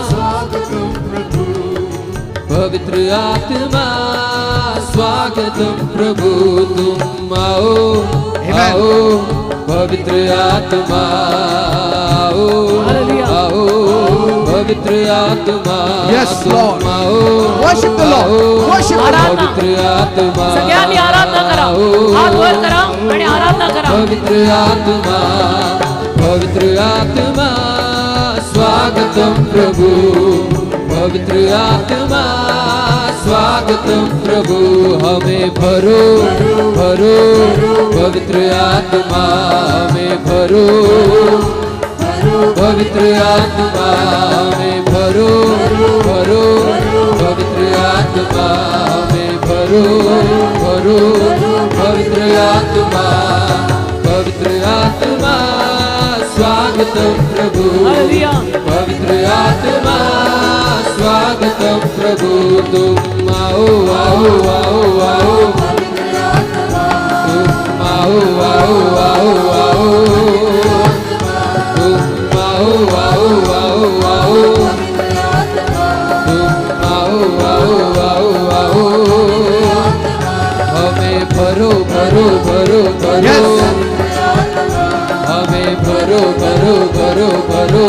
स्वागतम प्रभु, पवित्र आत्मा स्वागतम प्रभु. तुम आओ आओ पवित्र आत्मा आओ आओ पवित्र आत्मा. Yes, Lord. तुम आओ Worship the Lord. Worship the Lord. आराधना. पवित्र आत्मा सगळ्यांनी आराधना करा. हात वर करा आणि आराधना करा. पवित्र आत्मा, पवित्र आत्मा स्वागतम प्रभु, पवित्र आत्मा स्वागतम प्रभु. हमें भरो भरो पवित्र आत्मा, हमें भरो पवित्र आत्मा, हमें भरो भरो पवित्र आत्मा, हमें भरो भरो पवित्र आत्मा स्वागतम प्रभु हालेलुया. पवित्र आत्मा स्वागतम प्रभु तुम आओ आओ आओ आओ तुम आओ आओ आओ आओ तुम आओ आओ आओ आओ तुम आओ आओ आओ आओ हमें भरो भरो भरो भरो हमें भरो भरो भरो भरो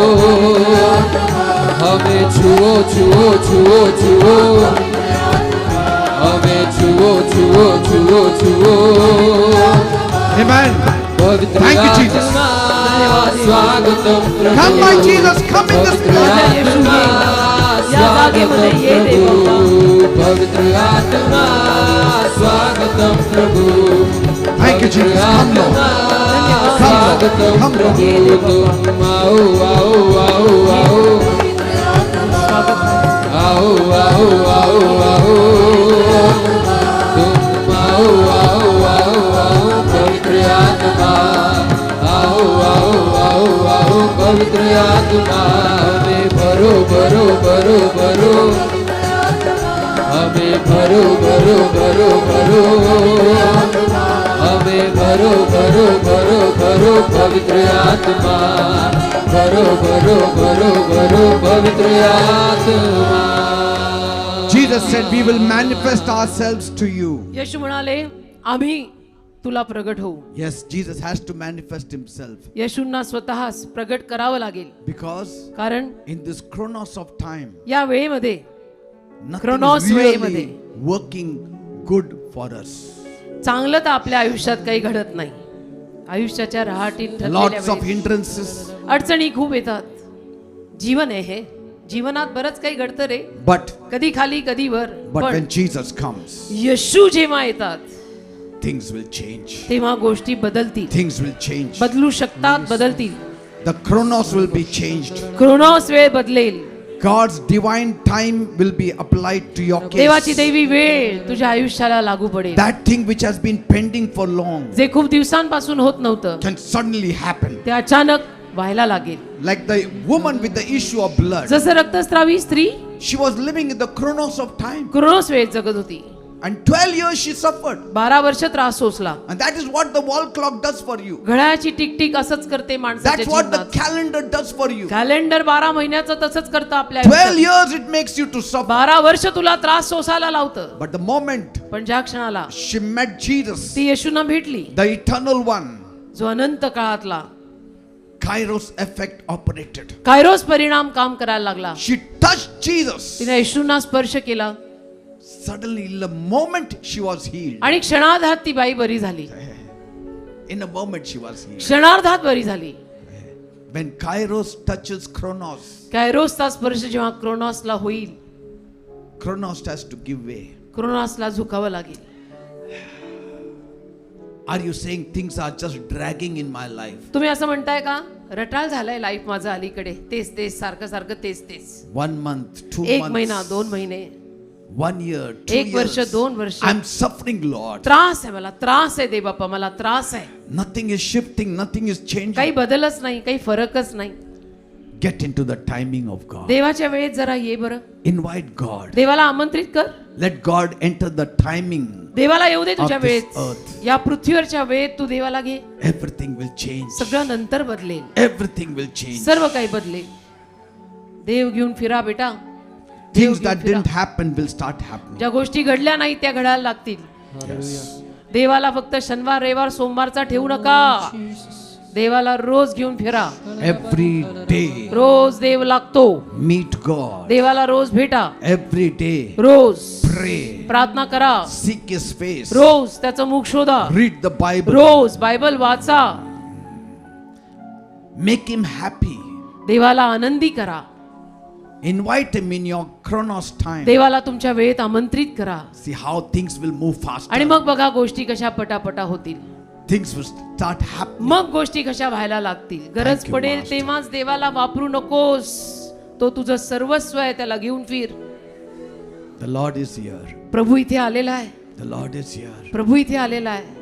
हमें छुओ छुओ छुओ छुओ हमें छुओ छुओ छुओ छुओ Amen. पवित्र Thank you, Jesus. आत्मा स्वागतम प्रभु Come, my Jesus, come in this पवित्र place. आत्मा या जागेमध्ये ये देवा. पवित्र आत्मा स्वागतम प्रभु Thank you, Jesus. Come, Lord. स्वागतम Come, Lord. प्रभु तुम आओ आओ आओ आओ आओ आओ आओ आओ तुम आओ आओ आओ आओ पवित्र आत्मा आओ आओ आओ आओ पवित्र आत्मा हमें भरो भरो भरो भरो हमें भरो भरो भरो भरो हमें भरो भरो भरो भरो पवित्र आत्मा भरो भरो भरो भरो पवित्र आत्मा Jesus said, we will manifest ourselves to you. येशू म्हणाले आम्ही तुला प्रगट होऊ. Yes, Jesus has to manifest himself. येशूंना स्वतःच प्रगट करावं लागेल. Because कारण in this chronos of time, या वेळेमध्ये nothing Chronos is वेळेमध्ये. really working good for us. चांगलं तर आपल्या आयुष्यात काही घडत नाही. आयुष्याच्या रहाटीत ठरलेल्या Lots of वेळेत hindrances. अडचणी खूप येतात. जीवन आहे हे. जीवनात बरंच काही घडतं रे. But कधी खाली कधी वर. when पण Jesus comes, येशू जेव्हा येतात things will change. तेव्हा गोष्टी बदलतील. Things will change. बदलू शकतात, बदलतील. The chronos will be changed. Chronos वेळ बदलेल. God's divine time will be applied to your देवाची case. दैवी वेळ तुझ्या आयुष्याला लागू पडेल. That thing which has been pending for long जे खूप दिवसांपासून होत नव्हतं can suddenly happen. ते अचानक व्हायला लागेल. Like the woman with the issue of blood. जसं रक्तस्रावी स्त्री She was living in the chronos of time. Chronos वेळ जगत होती. And 12 years she suffered. 12 वर्ष त्रास सोसला. And that is what the wall clock does for you. घड्याळाची टिकटिक असंच करते माणसाच्या That's what the जीवनात. calendar does for you. Calendar 12 महिन्याचं तसंच करतं आपल्या 12 आयुष्यात. years it makes you to suffer. 12 वर्ष तुला त्रास सोसायला लावतं. But the moment पण ज्या क्षणाला she met Jesus, ती येशूंना भेटली, the eternal one, जो अनंत काळातला Kairos effect operated. कायरोस परिणाम काम करायला लागला. She touched Jesus. तिने येशूंना स्पर्श केला Suddenly, in the moment she was healed. आणि क्षणार्धात ती बाई बरी झाली. In a moment she was healed. क्षणार्धात बरी झाली. When Kairos touches Chronos, कायरोसचा स्पर्श जेव्हा क्रोनॉसला होईल, Chronos has to give way. क्रोनॉसला झुकावं लागेल. Are you saying things are just dragging in my life? तुम्ही असं म्हणताय का रटाळ झालाय लाईफ माझं अलीकडे, तेच तेच सारखं सारखं तेच तेच. 1 month, 2 एक months, महिना, 2 महिने, 1 year, 2 एक वर्ष, years. 2 वर्ष. I'm suffering, Lord. त्रास आहे मला, त्रास आहे दे बाप्पा, मला त्रास आहे. Nothing is shifting, nothing is काही changing. बदलच नाही, काही फरकच नाही. Get into the timing of God. देवाच्या वेळेत जरा ये बरं. Invite God. देवाला आमंत्रित कर. Let God enter the timing. देवाला येऊ दे तुझ्या Of this वेळेत. earth. या पृथ्वीवरच्या वेळेत तू देवाला घे. Everything will change. सगळं नंतर बदलेल. Everything will change. सर्व काही बदलेल. देव घेऊन फिरा बेटा. देव Things घेऊन that फिरा. didn't happen will start happening. ज्या गोष्टी घडल्या नाही त्या घडायला लागतील. देवाला फक्त शनिवार रविवार सोमवारचा ठेवू नका. देवाला रोज घेऊन फिरा. Every day, रोज देव लागतो. meet God. देवाला रोज भेटा. Every day, रोज pray. प्रार्थना करा. Seek His face. रोज त्याचं मुख शोधा. Read the Bible. रोज बायबल वाचा. Make Him happy. देवाला आनंदी करा. Invite Him in your Chronos time. देवाला तुमच्या वेळेत आमंत्रित करा. See how things will move faster. आणि मग बघा गोष्टी कशा पटापटा होतील. Things will start happening. मग गोष्टी कशा व्हायला लागतील. गरज Thank you, पडेल Master. तेव्हाच देवाला वापरू नकोस. तो तुझं सर्वस्व आहे, त्याला घेऊन फिर. The Lord is here. प्रभू इथे आलेला आहे. The Lord is here. प्रभू इथे आलेला आहे.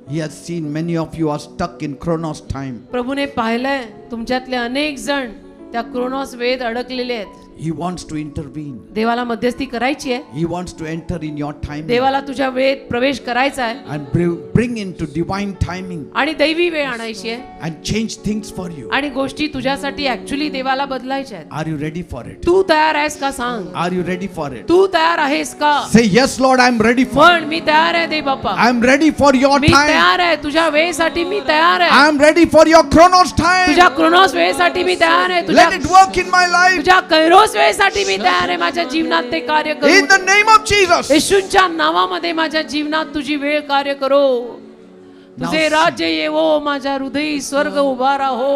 He has seen many of you are stuck in Chronos time. प्रभूने पाहिलंय तुमच्यातले अनेक जण त्या क्रोनॉस वेळेत अडकलेले आहेत. He wants to intervene. देवाला मध्यस्थी करायची आहे. He wants to enter in your timing देवाला तुझ्या वेळेत प्रवेश करायचा आहे and bring into divine timing आणि दैवी वेळ आणायची आहे and change things for you. आणि गोष्टी तुझ्यासाठी ऍक्च्युली देवाला बदलायच्या आहेत. Are you ready for it? तू तयार आहेस का सांग? Are you ready for it? तू तयार आहेस का? Say, yes, Lord, I'm ready for it. पण मी तयार आहे देव बाप्पा. I'm ready for your me time. तयार आहे तुझ्या वेळेसाठी. मी तयार आहे I'm ready for your Chronos time. तुझ्या क्रोनॉस वेळेसाठी. मी तयार आहे Let it work in my life. तुझ्या कैरोस वेळेसाठी. मी तयार आहे माझ्या जीवनात ते कार्य In करू. the name of Jesus. येशूंच्या नावामध्ये माझ्या जीवनात तुझी वेळ कार्य करो. तुझे राज्य येवो माझ्या हृदयी स्वर्ग उभारा हो.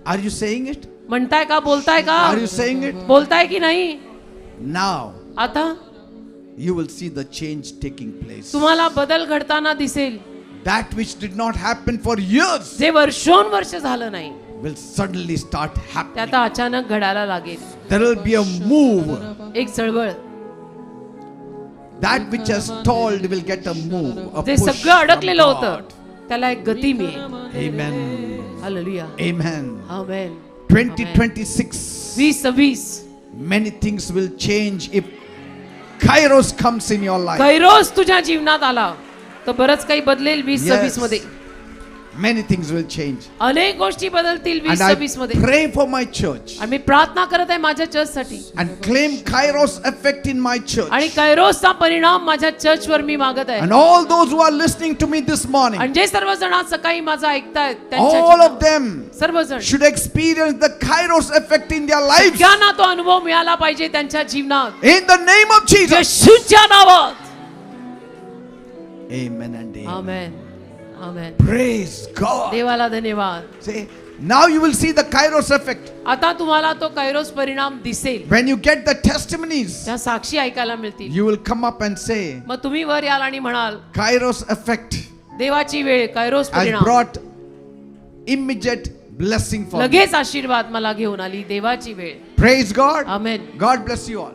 Are you saying it? म्हणताय का? बोलताय का? Are you saying it? बोलताय की नाही? Now आता you will see the change taking place. तुम्हाला बदल घडताना दिसेल. That which did not happen for years जे वर्षोनवर्ष झालं नाही will suddenly start ते happening. आता अचानक घडायला लागेल. There will be a move. एक चळवळ. That which has stalled will get a move. A जे push सगळं अडकलेलं from होतं God. त्याला एक गती मिळेल. Amen. Hallelujah. Amen. Amen. 2026. 2026 Many things will change if Kairos comes in your life. Carolus तुझ्या जीवनात आला तर बरंच काही बदलेल. 2026 मध्ये Many things will change. अनेक गोष्टी बदलतील And 2026 I मध्ये. pray for my church आणि मी प्रार्थना करत आहे माझ्या चर्च साठी and claim Kairos effect in my church. आणि कैरोसचा परिणाम माझ्या चर्च वर मी मागत आहे. And all those who are listening to me this morning, आणि जे सर्वजण आज सकाळी माझं ऐकतायत all त्यांच्या of them सर्वजण should experience the Kairos effect in their lives. सगळ्यांना तो अनुभव मिळाला पाहिजे त्यांच्या जीवनात. In the name of Jesus. येशूच्या नावात. Amen and amen. Amen. Amen. Praise God. देवाला धन्यवाद. Say, now you will see the Kairos effect. आता तुम्हाला तो कैरोस परिणाम दिसेल. When you get the testimonies, त्या साक्षी ऐकायला मिळतील. you will come up and say, मग तुम्ही वर याल आणि म्हणाल Kairos effect देवाची वेळ कैरोस has परिणाम brought immediate blessing for me. लगेच आशीर्वाद मला घेऊन आली. देवाची वेळ. Praise God. Amen. God bless you all.